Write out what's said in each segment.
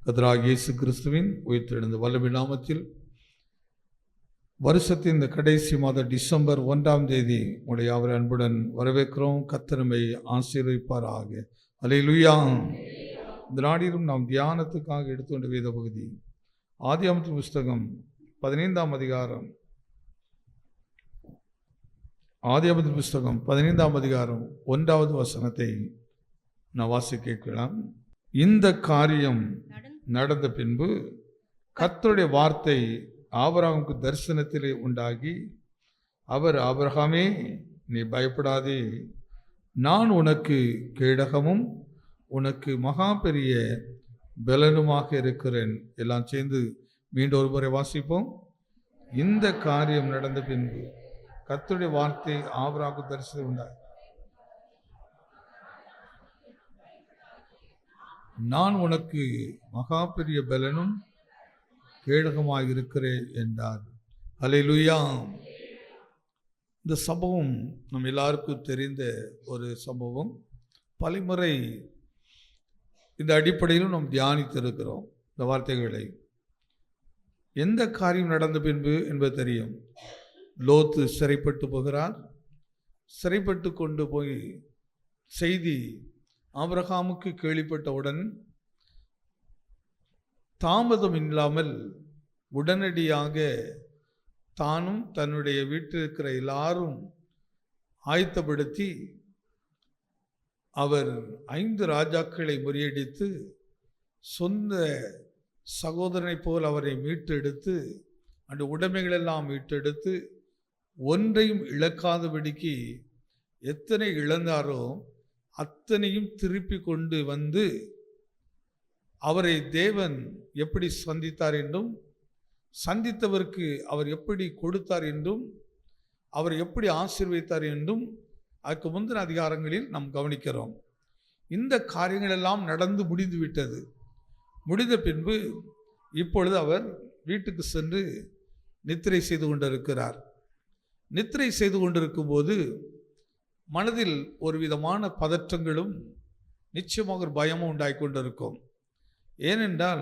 கர்த்தராகிய இயேசு கிறிஸ்துவின் உயிர்த்தெழுந்த வல்லமை நாமத்தில் வருஷத்தின் இந்த கடைசி மாதம் டிசம்பர் 1ஆம் தேதி உங்களை யாவரை அன்புடன் வரவேற்கிறோம். கர்த்தர் நம்மை ஆசீர்வதிப்பாராக. அல்லேலூயா. இந்த நாளிலும் நாம் தியானத்துக்காக எடுத்துக்கொண்ட வேத பகுதி ஆதியாகமத்தின் புஸ்தகம் 15ஆம் அதிகாரம். ஆதியாகமத்தின் புஸ்தகம் 15ஆம் அதிகாரம் 1வது வசனத்தை நான் வாசிக்க கேட்கலாம். இந்த காரியம் நடந்த பின்பு கர்த்தருடைய வார்த்தை ஆபிரகாமுக்கு தரிசனத்திலே உண்டாகி, அவர், ஆபிரகாமே, நீ பயப்படாதே, நான் உனக்கு கேடகமும் உனக்கு மகா பெரிய பலனுமாக இருக்கிறேன். எல்லாம் சேர்ந்து மீண்டும் ஒரு முறை வாசிப்போம். இந்த காரியம் நடந்த பின்பு கர்த்தருடைய வார்த்தை ஆபிரகாமுக்கு தரிசனம் உண்டாகி, நான் உனக்கு மகா பெரிய பலனும் கேடகமாக இருக்கிறேன் என்றார். அல்லேலூயா. இந்த சம்பவம் நம்ம எல்லாருக்கும் தெரிந்த ஒரு சம்பவம். பலமுறை இந்த அடிப்படையிலும் நாம் தியானித்திருக்கிறோம் இந்த வார்த்தைகளை. எந்த காரியம் நடந்த பின்பு என்பது தெரியும். லோத்து சிறைப்பட்டு போகிறார். சிறைப்பட்டு கொண்டு போய் செய்தி ஆபிரகாமுக்கு கேள்விப்பட்டவுடன் தாமதம் இல்லாமல் உடனடியாக தானும் தன்னுடைய வீட்டில் இருக்கிற எல்லாரும் ஆயத்தப்படுத்தி அவர் 5 ராஜாக்களை முறியடித்து சொந்த சகோதரனை போல் அவரை மீட்டெடுத்து அந்த உடைமைகளெல்லாம் மீட்டெடுத்து ஒன்றையும் இழக்காதபடிக்கு எத்தனை இழந்தாரோ அத்தனையும் திருப்பி கொண்டு வந்து அவரை தேவன் எப்படி சந்தித்தார் என்றும், சந்தித்தவருக்கு அவர் எப்படி கொடுத்தார் என்றும், அவர் எப்படி ஆசீர்வதித்தார் என்றும் அதுக்கு முந்தின அதிகாரங்களில் நாம் கவனிக்கிறோம். இந்த காரியங்கள் எல்லாம் நடந்து முடிந்து விட்டது. முடிந்த பின்பு இப்பொழுது அவர் வீட்டுக்கு சென்று நித்திரை செய்து கொண்டிருக்கிறார். நித்திரை செய்து கொண்டிருக்கும் போது மனதில் ஒரு விதமான பதற்றங்களும் நிச்சயமாக ஒரு பயமும் உண்டாகி கொண்டிருக்கும். ஏனென்றால்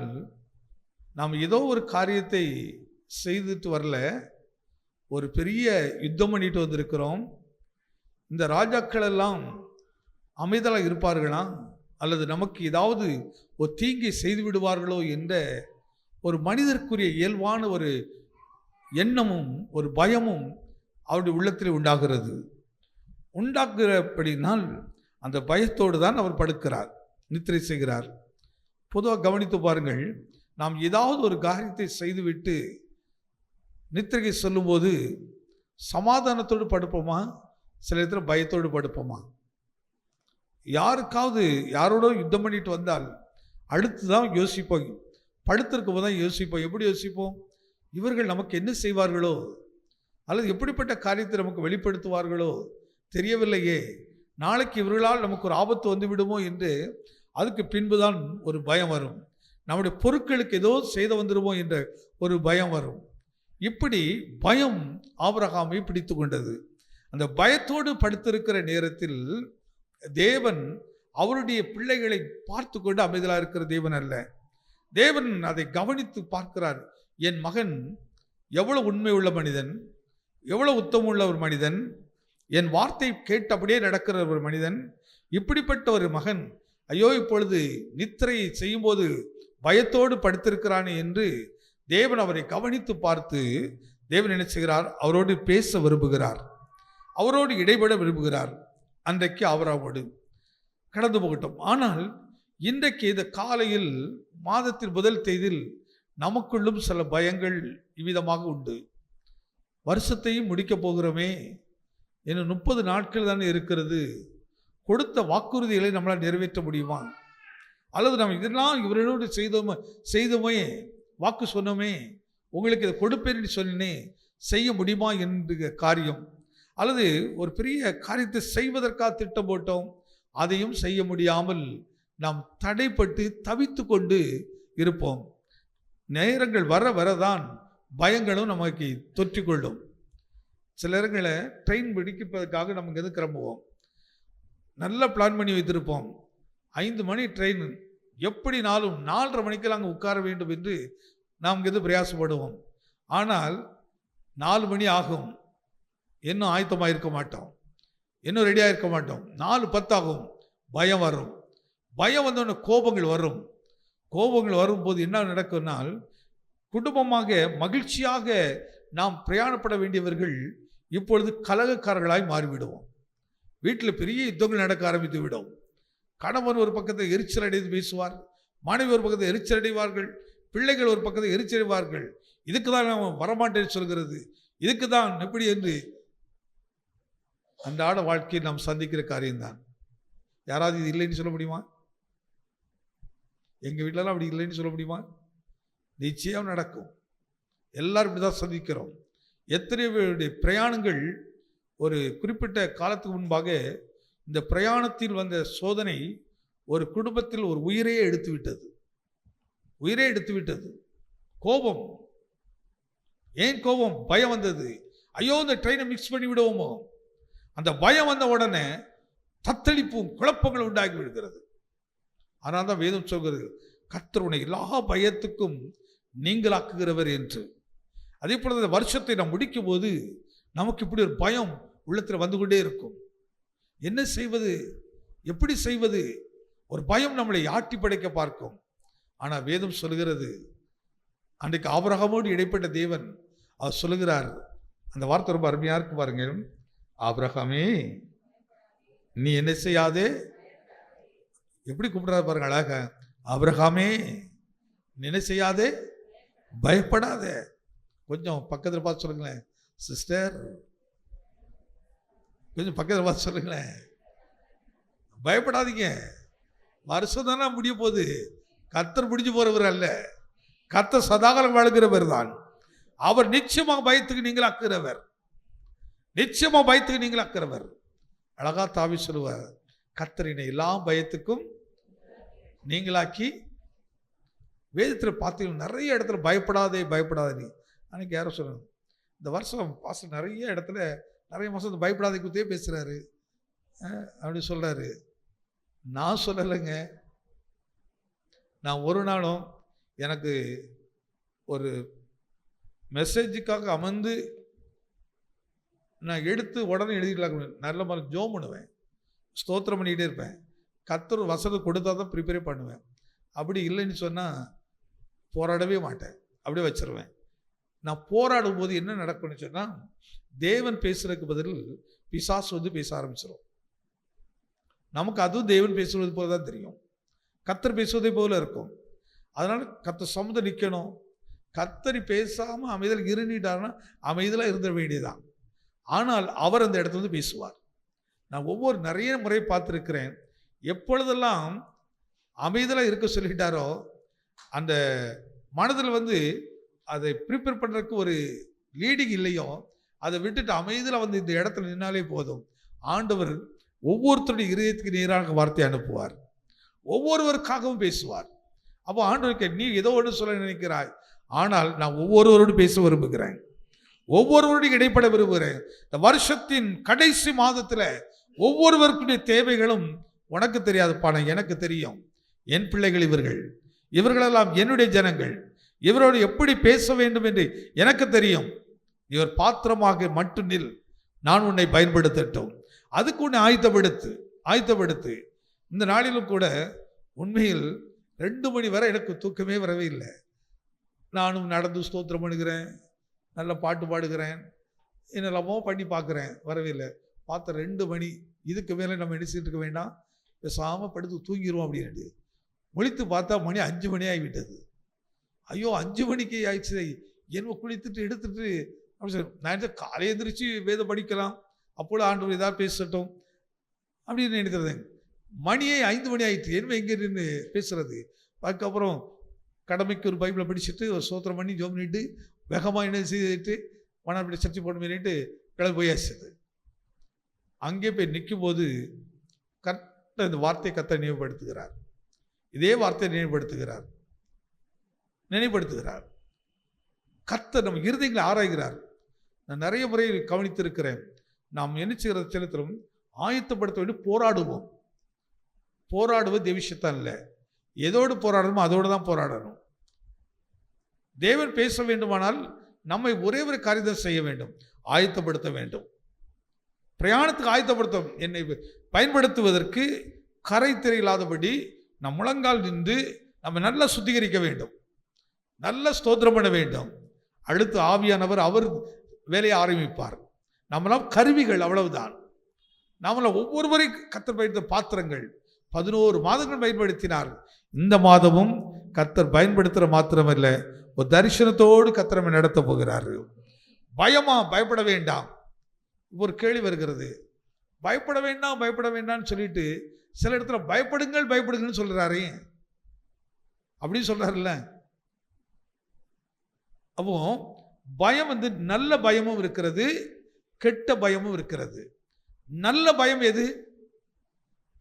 நாம் ஏதோ ஒரு காரியத்தை செய்துட்டு வரல, ஒரு பெரிய யுத்தம் பண்ணிட்டு வந்திருக்கிறோம். இந்த ராஜாக்கள் எல்லாம் அமைதலாக இருப்பார்களா, அல்லது நமக்கு ஏதாவது ஒரு தீங்கை செய்து விடுவார்களோ என்ற ஒரு மனிதருக்குரிய இயல்பான ஒரு எண்ணமும் ஒரு பயமும் அவருடைய உள்ளத்தில் உண்டாகிறது. உண்டாக்குறபடினால் அந்த பயத்தோடு தான் அவர் படுக்கிறார், நித்திரை செய்கிறார். பொதுவாக கவனித்து பாருங்கள், நாம் ஏதாவது ஒரு காரியத்தை செய்துவிட்டு நித்திரைக்கு சொல்லும்போது சமாதானத்தோடு படுப்போமா, சில இடத்துல பயத்தோடு படுப்போமா? யாருக்காவது யாரோட யுத்தம் பண்ணிட்டு வந்தால் அடுத்து தான் யோசிப்போம். படுத்திருக்கும் போது தான் யோசிப்போம். எப்படி யோசிப்போம்? இவர்கள் நமக்கு என்ன செய்வார்களோ, அல்லது எப்படிப்பட்ட காரியத்தை நமக்கு வெளிப்படுத்துவார்களோ தெரியவில்லையே, நாளைக்கு இவர்களால் நமக்கு ஒரு ஆபத்து வந்து விடுமோ என்று அதுக்கு பின்புதான் ஒரு பயம் வரும். நம்முடைய பொருட்களுக்கு ஏதோ செய்து வந்துடுமோ என்ற ஒரு பயம் வரும். இப்படி பயம் ஆபிரகாமை பிடித்து கொண்டது. அந்த பயத்தோடு படுத்திருக்கிற நேரத்தில் தேவன் அவருடைய பிள்ளைகளை பார்த்து கொண்டு அமைதலாக இருக்கிற தேவன் அல்ல. தேவன் அதை கவனித்து பார்க்கிறார். என் மகன் எவ்வளவு உண்மை உள்ள மனிதன், எவ்வளவு உத்தமம் உள்ள ஒரு மனிதன், என் வார்த்தை கேட்டபடியே நடக்கிற ஒரு மனிதன், இப்படிப்பட்ட ஒரு மகன் ஐயோ இப்பொழுது நித்திரையை செய்யும்போது பயத்தோடு படுத்திருக்கிறானே என்று தேவன் அவரை கவனித்து பார்த்து தேவன் என்ன செய்கிறார்? அவரோடு பேச விரும்புகிறார், அவரோடு இடைபட விரும்புகிறார். அன்றைக்கு அவரோடு கடந்து போகட்டும். ஆனால் இன்றைக்கு இந்த காலையில் மாதத்தின் முதல் தேதியில் நமக்குள்ளும் சில பயங்கள் இவ்விதமாக உண்டு. வருஷத்தையும் முடிக்க போகிறோமே, இன்னும் 30 நாட்கள் தானே இருக்கிறது. கொடுத்த வாக்குறுதிகளை நம்மளால் நிறைவேற்ற முடியுமா? அல்லது நம்ம இதெல்லாம் இவர்களோடு செய்தோமே, வாக்கு சொன்னோமே, உங்களுக்கு இதை கொடுப்பேன் சொன்னே, செய்ய முடியுமா என்ற காரியம், அல்லது ஒரு பெரிய காரியத்தை செய்வதற்காக திட்டம் போட்டோம், அதையும் செய்ய முடியாமல் நாம் தடைப்பட்டு தவித்து கொண்டு இருப்போம். நேரங்கள் வர வரதான் பயங்களும் நமக்கு தொற்றிக்கொள்ளும். சில நேரங்களை ட்ரெயின் பிடிப்பதற்காக நம்ம இங்கேருந்து கிளம்புவோம். நல்லா பிளான் பண்ணி வைத்திருப்போம். 5 மணி ட்ரெயின் எப்படினாலும் 4:30 மணிக்கு அங்கே உட்கார வேண்டும் என்று நாம் இங்கிருந்து பிரயாசப்படுவோம். ஆனால் 4 மணி ஆகும், இன்னும் ஆயத்தமாக இருக்க மாட்டோம், இன்னும் ரெடியாக இருக்க மாட்டோம். 4:10 ஆகும், பயம் வரும். பயம் வந்தோடனே கோபங்கள் வரும். கோபங்கள் வரும்போது என்ன நடக்கும்னால், குடும்பமாக மகிழ்ச்சியாக நாம் பிரயாணப்பட வேண்டியவர்கள் இப்பொழுது கலகக்காரர்களாய் மாறிவிடுவோம். வீட்டில் பெரிய யுத்தங்கள் நடக்க ஆரம்பித்து விடும். கணவன் ஒரு பக்கத்தில் எரிச்சல் அடைந்து பேசுவார், மனைவி ஒரு பக்கத்தில் எரிச்சல் அடைவார்கள், பிள்ளைகள் ஒரு பக்கத்தில் எரிச்சல் அடைவார்கள். இதுக்கு தான் நாம் வரமாட்டேன்னு சொல்கிறது, இதுக்கு தான் எப்படி என்று அன்றாட வாழ்க்கையை நாம் சந்திக்கிற காரியம்தான். யாராவது இது இல்லைன்னு சொல்ல முடியுமா? எங்கள் வீட்டிலலாம் அப்படி இல்லைன்னு சொல்ல முடியுமா? நிச்சயம் நடக்கும். எல்லாரும் இப்படி தான் சந்திக்கிறோம். எத்தனை பேருடைய பிரயாணங்கள் ஒரு குறிப்பிட்ட காலத்துக்கு முன்பாக இந்த பிரயாணத்தில் வந்த சோதனை ஒரு குடும்பத்தில் ஒரு உயிரையே எடுத்து விட்டது. உயிரே எடுத்து விட்டது. கோபம். ஏன் கோபம்? பயம் வந்தது. ஐயோ, இந்த ட்ரெயினை மிக்ஸ் பண்ணி விடுவோமோ. அந்த பயம் வந்த உடனே தத்தளிப்பும் குழப்பங்கள் உண்டாகி விடுகிறது. ஆனால் தான் வேதம் சொல்கிறது, கர்த்தர் உன்னை எல்லா பயத்துக்கும் நீங்களாக்குகிறவர் என்று. அதே போல இந்த வருஷத்தை நாம் முடிக்கும் போது நமக்கு இப்படி ஒரு பயம் உள்ளத்தில் வந்து கொண்டே இருக்கும். என்ன செய்வது, எப்படி செய்வது? ஒரு பயம் நம்மளை ஆட்டி படைக்க பார்க்கும். ஆனால் வேதம் சொல்கிறது, அன்றைக்கு ஆபிரகாமோடு இடைப்பட்ட தேவன் அவர் சொல்லுகிறார், அந்த வார்த்தை ரொம்ப அருமையாக இருக்கு பாருங்க. ஆபிரகாமே, நீ என்ன செய்யாதே, எப்படி கூப்பிடுறாரு பாருங்க அழக. ஆபிரகாமே, நீ என்ன செய்யாதே, பயப்படாத. கொஞ்சம் பக்கத்தில் பார்த்து சொல்லுங்களேன் சிஸ்டர், கொஞ்சம் பக்கத்தில் பார்த்து சொல்லுங்களேன். பயப்படாதீங்க, வருஷம் தானே முடிய போகுது. கர்த்தர் முடிஞ்சு போறவர் அல்ல, கர்த்தர் சதாகாலம் வாழ்கிறவர் தான். அவர் நிச்சயமாக பயத்துக்கு நீங்கள் அக்குறவர், நிச்சயமா பயத்துக்கு நீங்கள் அக்குறவர். அழகா தாவி சொல்லுவார், கர்த்தரினை எல்லா பயத்துக்கும் நீங்களாக்கி. வேதத்தில் பார்த்தீங்கன்னா நிறைய இடத்துல பயப்படாதே பயப்படாதே. அன்னைக்கு யாரும் சொல்லணும், இந்த வருஷம் பாஸ்டர் நிறைய இடத்துல நிறைய மாதம் பயப்படாதே குத்தே பேசுகிறாரு அப்படி சொல்கிறாரு. நான் சொல்லலைங்க. நான் ஒரு நாளும் எனக்கு ஒரு மெசேஜுக்காக அமர்ந்து நான் எடுத்து உடனே எழுதிக்கலாம், நல்ல மாதிரி ஜோம் பண்ணுவேன், ஸ்தோத்திரம் பண்ணிக்கிட்டே இருப்பேன். கர்த்தர் வசனம் கொடுத்தா தான் ப்ரிப்பேரே பண்ணுவேன். அப்படி இல்லைன்னு சொன்னால் போராடவே மாட்டேன், அப்படியே வச்சிருவேன். நான் போராடும் போது என்ன நடக்கும்னு சொன்னால், தேவன் பேசுறதுக்கு பதில் பிசாசு வந்து பேச ஆரம்பிச்சிடும். நமக்கு அதுவும் தேவன் பேசுவது போல தான் தெரியும், கர்த்தர் பேசுவதை போல இருக்கும். அதனால் கர்த்தர் சமுத நிற்கணும். கர்த்தரி பேசாமல் அமைதியில் இருந்துட்டாருன்னா அமைதியில் இருந்த வேண்டியதான். ஆனால் அவர் அந்த இடத்துல வந்து பேசுவார். நான் நிறைய முறை பார்த்துருக்கிறேன், எப்பொழுதெல்லாம் அமைதியில் இருக்க சொல்லிட்டாரோ அந்த மனதில் வந்து அதை ப்ரிப்பேர் பண்ணுறதுக்கு ஒரு லீடிங் இல்லையோ, அதை விட்டுட்டு அமைதியில் வந்து இந்த இடத்துல நின்னாலே போதும். ஆண்டவர் ஒவ்வொருத்தருடைய இதயத்துக்கு நேராக வார்த்தை அனுப்புவார், ஒவ்வொருவருக்காகவும் பேசுவார். அப்போ ஆண்டவருக்கு, நீ ஏதோ ஒன்று சொல்ல நினைக்கிறாய், ஆனால் நான் ஒவ்வொருவரோடு பேச விரும்புகிறேன், ஒவ்வொருவருடைய இடைப்பட விரும்புகிறேன். இந்த வருஷத்தின் கடைசி மாதத்தில் ஒவ்வொருவருக்குடைய தேவைகளும் உனக்கு தெரியாது பான, எனக்கு தெரியும். என் பிள்ளைகள் இவர்களெல்லாம் என்னுடைய ஜனங்கள், இவரோடு எப்படி பேச வேண்டும் என்று எனக்கு தெரியும். இவர் பாத்திரமாக மட்டும் நில், நான் உன்னை பயன்படுத்தட்டும். அதுக்கு உன்னை ஆயத்தப்படுத்து. இந்த நாளிலும் கூட உண்மையில் 2 மணி வரை எனக்கு தூக்கமே வரவே இல்லை. நானும் நடந்து ஸ்தோத்திரம் பண்ணுகிறேன், நல்ல பாட்டு பாடுகிறேன், என்னெல்லாமோ பண்ணி பார்க்குறேன், வரவே இல்லை. பார்த்த 2 மணி. இதுக்கு மேலே நம்ம நினைச்சிட்டு இருக்க வேண்டாம், பேசாமல் படுத்து தூங்கிடுவோம் அப்படின்னு முழித்து பார்த்தா மணி 5 மணி ஆகிவிட்டது. ஐயோ, 5 மணிக்கு ஆயிடுச்சு, என்ன குளித்துட்டு எடுத்துட்டு அப்படி சொல்லி நான் காலை எந்திரிச்சு வேதம் படிக்கலாம், அப்போது ஆண்டவர் ஏதாவது பேசட்டும் அப்படின்னு நினைக்கிறது. மணியே 5 மணி ஆயிடுச்சு, என்ன எங்கே நின்று பேசுறது. அதுக்கப்புறம் கடமைக்கு ஒரு பைபிளை படிச்சுட்டு ஒரு சோத்திரம் பண்ணி ஜோம் பண்ணிட்டு வேகமாக என்ன செய்துட்டு மணப்படி சர்ச்சை போட்டு பண்ணிட்டு கிளம்பி போயாச்சுது. அங்கே போய் நிற்கும் போது கரெக்டாக இந்த வார்த்தையை கர்த்தர் நினைவுபடுத்துகிறார். இதே வார்த்தையை நினைவுபடுத்துகிறார். கர்த்தர் நம்ம இருதயங்களை ஆராய்கிறார். நான் நிறைய முறை கவனித்திருக்கிறேன். நாம் என்ன செய்கிறது செலுத்துறோம், ஆயத்தப்படுத்த வேண்டி போராடுவது தேவ விஷயத்தான் இல்லை. எதோடு போராடணுமோ அதோடு தான் போராடணும். தேவன் பேச வேண்டுமானால் நம்மை ஒரே ஒரு காரியத்தை செய்ய வேண்டும், ஆயத்தப்படுத்த வேண்டும். பிரயாணத்துக்கு ஆயத்தப்படுத்தும். என்னை பயன்படுத்துவதற்கு கரை திரையில்லாதபடி நம் முழங்கால் நின்று நம்ம நல்லா சுத்திகரிக்க வேண்டும், நல்ல ஸ்தோத்திரம் பண்ண வேண்டும். அடுத்து ஆவியானவர் அவர் வேலையை ஆரம்பிப்பார். நம்மளாம் கருவிகள், அவ்வளவுதான். நம்மள ஒவ்வொருவரை கர்த்தர் பயன்படுத்த பாத்திரங்கள். 11 மாதங்கள் பயன்படுத்தினார். இந்த மாதமும் கர்த்தர் பயன்படுத்துகிற மாத்திரமல்ல, ஒரு தரிசனத்தோடு கர்த்தர் நடத்த போகிறார். பயப்பட வேண்டாம். ஒரு கேள்வி வருகிறது, பயப்பட வேண்டாம் பயப்பட வேண்டாம்னு சொல்லிட்டு சில இடத்துல பயப்படுங்கள்னு சொல்றாரு. அப்படின்னு சொல்றாருல்ல. அப்போ பயம் நல்ல பயமும் இருக்கிறது, கெட்ட பயமும் இருக்கிறது. நல்ல பயம் எது?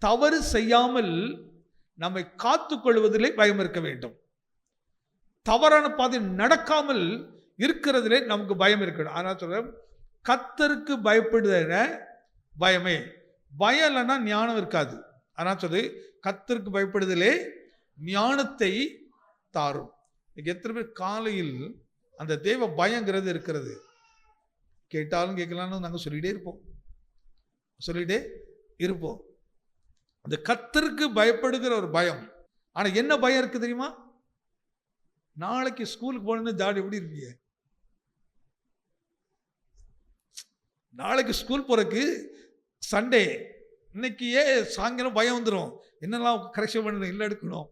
தவறு செய்யாமல் நம்மை காத்துக் கொள்வதிலே பயம் இருக்க வேண்டும். தவறான பாதை நடக்காமல் இருக்கிறதிலே நமக்கு பயம் இருக்கணும். ஆனால் சொல்ற கர்த்தருக்கு பயப்படுகிற பயமே. பயம் இல்லைன்னா ஞானம் இருக்காது. ஆனால் சொல்லு, கர்த்தருக்கு பயப்படுதலே ஞானத்தை தாரும். எத்தனை பேர் காலையில் அந்த தேவ பயங்கிறது இருக்கிறது? கேட்டாலும் கேட்கலான்னு நாங்கள் சொல்லிட்டே இருப்போம். அந்த கர்த்தருக்கு பயப்படுகிற ஒரு பயம். ஆனால் என்ன பயம் இருக்கு தெரியுமா? நாளைக்கு ஸ்கூலுக்கு போகணுன்னு ஜாடி எப்படி இருப்பீங்க? நாளைக்கு ஸ்கூல் போறதுக்கு சண்டே, இன்னைக்கு சாயங்காலம் பயம் வந்துடும். என்னெல்லாம் கரெக்ஷன் பண்ணணும், இல்லை எடுக்கணும்.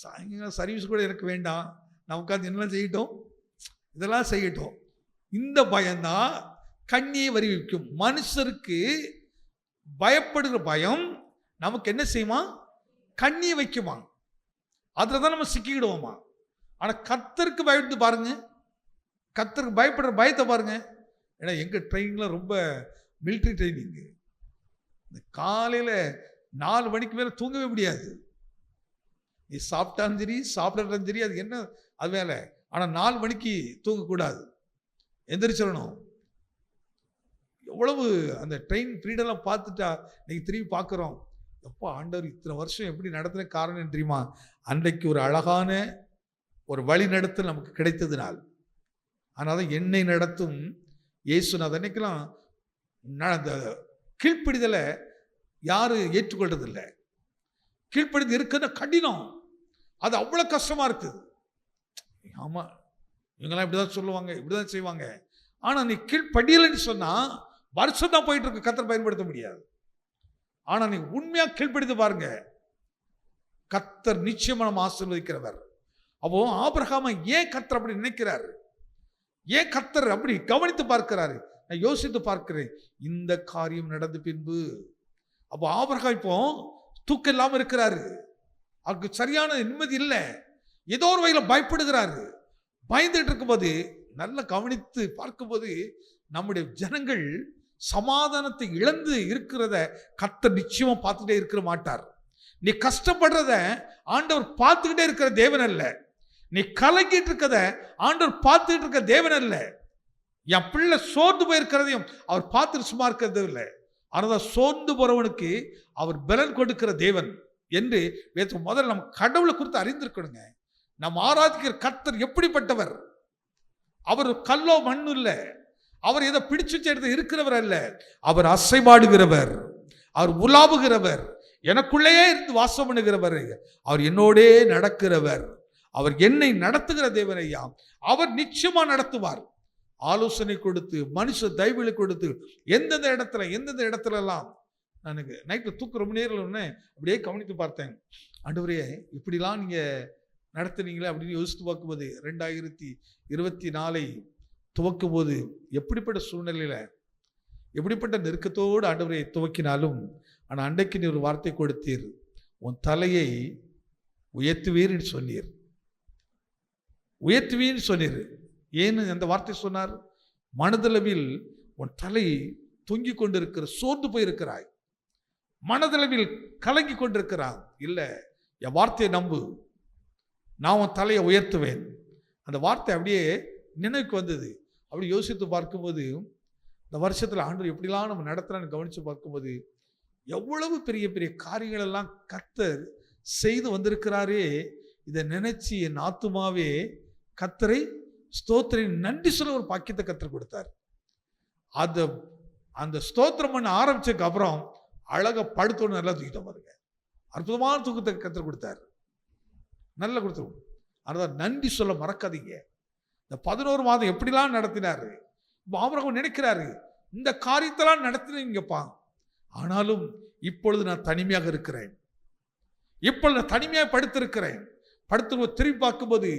சாயங்காலம் சர்வீஸ் கூட எனக்கு வேண்டாம், நான் உட்காந்து என்னெல்லாம் செய்யட்டும், இதெல்லாம் செய்யட்டும். இந்த பயம்தான் கண்ணியை வருவிக்கும். மனுஷருக்கு பயப்படுகிற பயம் நமக்கு என்ன செய்யுமா? கண்ணியை வைக்குமா. அதில் தான் நம்ம சிக்கிக்கிடுவோமா. ஆனால் கர்த்தருக்கு பயந்து பாருங்க, கர்த்தருக்கு பயப்படுற பயத்தை பாருங்க. ஏன்னா எங்கள் ட்ரைனிங்கில் ரொம்ப மிலிட்ரி ட்ரைனிங்கு. இந்த காலையில் 4 மணிக்கு மேலே தூங்கவே முடியாது. நீ சாப்பிட்டாலும் சரி சாப்பிட்டாலும் சரி, அது என்ன அது மேலே. ஆனால் 4 மணிக்கு தூங்கக்கூடாது, எந்திரிச்சிடணும். எவ்வளவு அந்த ட்ரெயின் பீரியடெல்லாம் பார்த்துட்டா நீங்கள் திரும்பி பார்க்குறோம், எப்போ ஆண்டவர் இத்தனை வருஷம் எப்படி நடத்துன காரணம் தெரியுமா? அன்றைக்கு ஒரு அழகான ஒரு வழி நடத்தல் நமக்கு கிடைத்ததுனால். ஆனால் தான் என்னை நடத்தும் இயேசுநாதர். அன்னைக்கெல்லாம் அந்த கீழ்ப்பிடிதலை யாரும் ஏற்றுக்கொள்றதில்லை. கீழ்ப்படிந்து இருக்கிறது கடினம், அது அவ்வளோ கஷ்டமாக இருக்குது. ஆமாம், இவங்கெல்லாம் இப்படிதான் சொல்லுவாங்க, இப்படிதான் செய்வாங்க. ஆனால் நீ கீழ்ப்படியலைன்னு சொன்னால் வருஷம் தான் போயிட்டு இருக்கு, கர்த்தர் பயன்படுத்த முடியாது. ஆனால் நீ உண்மையாக கீழ்ப்படித்து பாருங்க, கர்த்தர் நிச்சயமா நம்ம ஆசீர்வதிக்கிறவர். அப்போ ஆபிரகாமை ஏன் கர்த்தர் அப்படி நினைக்கிறாரு? ஏன் கர்த்தர் அப்படி கவனித்து பார்க்கிறாரு? நான் யோசித்து பார்க்கிறேன், இந்த காரியம் நடந்த பின்பு. அப்போ ஆபிரகாம் இப்போ தூக்கம் இல்லாமல் இருக்கிறாரு, அவருக்கு சரியான நிம்மதி இல்லை, ஏதோ ஒரு வகையில் பயப்படுகிறாரு. பயந்துட்டு இருக்கும்போது நல்லா கவனித்து பார்க்கும்போது நம்முடைய ஜனங்கள் சமாதானத்தை இழந்து இருக்கிறத கர்த்தர் நிச்சயமா பார்த்துட்டே இருக்க மாட்டார். நீ கஷ்டப்படுறத ஆண்டவர் பார்த்துக்கிட்டே இருக்கிற தேவன் அல்ல. நீ கலங்கிட்டு இருக்கத ஆண்டவர் பார்த்துக்கிட்டு இருக்க தேவன் அல்ல. என் பிள்ளை சோர்ந்து போயிருக்கிறதையும் அவர் பார்த்துட்டு சும்மா இருக்கிறது இல்லை. ஆனால் சோர்ந்து போறவனுக்கு அவர் பலன் கொடுக்கிற தேவன் என்று முதல்ல நம்ம கடவுளை குறித்து அறிந்திருக்கணுங்க. நம்ம ஆராதிக்கிற கர்த்தர் எப்படிப்பட்டவர்? அவர் கல்லோ மண்ணு இல்லை, அவர் எதை பிடிச்சு எடுத்து இருக்கிறவர் அல்ல. அவர் அசைபாடுகிறவர், அவர் உலாவுகிறவர், எனக்குள்ளேயே இருந்து வாசம் பண்ணுகிறவர், அவர் என்னோடே நடக்கிறவர், அவர் என்னை நடத்துகிற தேவன் ஐயா. அவர் நிச்சயமா நடத்துவார். ஆலோசனை கொடுத்து, மனுஷ தயவுகளை கொடுத்து, எந்தெந்த இடத்துல எல்லாம். எனக்கு நைட்டு தூக்கம் ரொம்ப நேரம் ஒன்று அப்படியே கவனித்து பார்த்தேன். ஆண்டவரே இப்படிலாம் நீங்க நடத்துனீங்களே அப்படின்னு யோசித்து பார்க்கும்போது 2024 துவக்கும் போது எப்படிப்பட்ட சூழ்நிலையில எப்படிப்பட்ட நெருக்கத்தோடு ஆண்டவரை துவக்கினாலும், ஆனால் அன்றைக்கு நீ ஒரு வார்த்தை கொடுத்தீர், உன் தலையை உயர்த்துவீர்னு சொன்னீர். உயர்த்துவீர்னு சொன்னீர். ஏன்னு அந்த வார்த்தை சொன்னார்? மனதளவில் உன் தலை தொங்கி கொண்டிருக்கிற, சோர்ந்து போயிருக்கிறாய், மனதளவில் கலங்கி கொண்டிருக்கிறான். இல்லை, என் வார்த்தையை நம்பு, நான் உன் தலையை உயர்த்துவேன். அந்த வார்த்தை அப்படியே நினைவுக்கு வந்தது. அப்படி யோசித்து பார்க்கும்போது இந்த வருஷத்தில் ஆண்டவர் எப்படிலாம் நம்ம நடத்துகிறான்னு கவனித்து பார்க்கும்போது எவ்வளவு பெரிய பெரிய காரியங்கள் எல்லாம் கர்த்தர் செய்து வந்திருக்கிறாரே, இதை நினைச்சு என் ஆத்துமாவே கர்த்தரை ஸ்தோத்திரி, நன்றி சொல்ல ஒரு பாக்கியத்தை கர்த்தர் கொடுத்தார். அந்த ஸ்தோத்திரம் பண்ண ஆரம்பிச்சதுக்கு அப்புறம் அழகா படுத்தோன்னு நல்லா தூக்கிட்ட பாருங்க. அற்புதமான தூக்கத்தை கர்த்தர் கொடுத்தார், நல்லா கொடுத்தோம். அதனால நன்றி சொல்ல மறக்காதீங்க. இந்த 11 மாதம் எப்படிலாம் நடத்தினாரு. ஆபிரகாம் நினைக்கிறாரு, இந்த காரியத்தெல்லாம் நடத்தினீங்கப்பா, ஆனாலும் இப்பொழுது நான் தனிமையாக இருக்கிறேன், இப்பொழுது நான் தனிமையாக படுத்திருக்கிறேன். படுத்து திரும்பி பார்க்கும்போது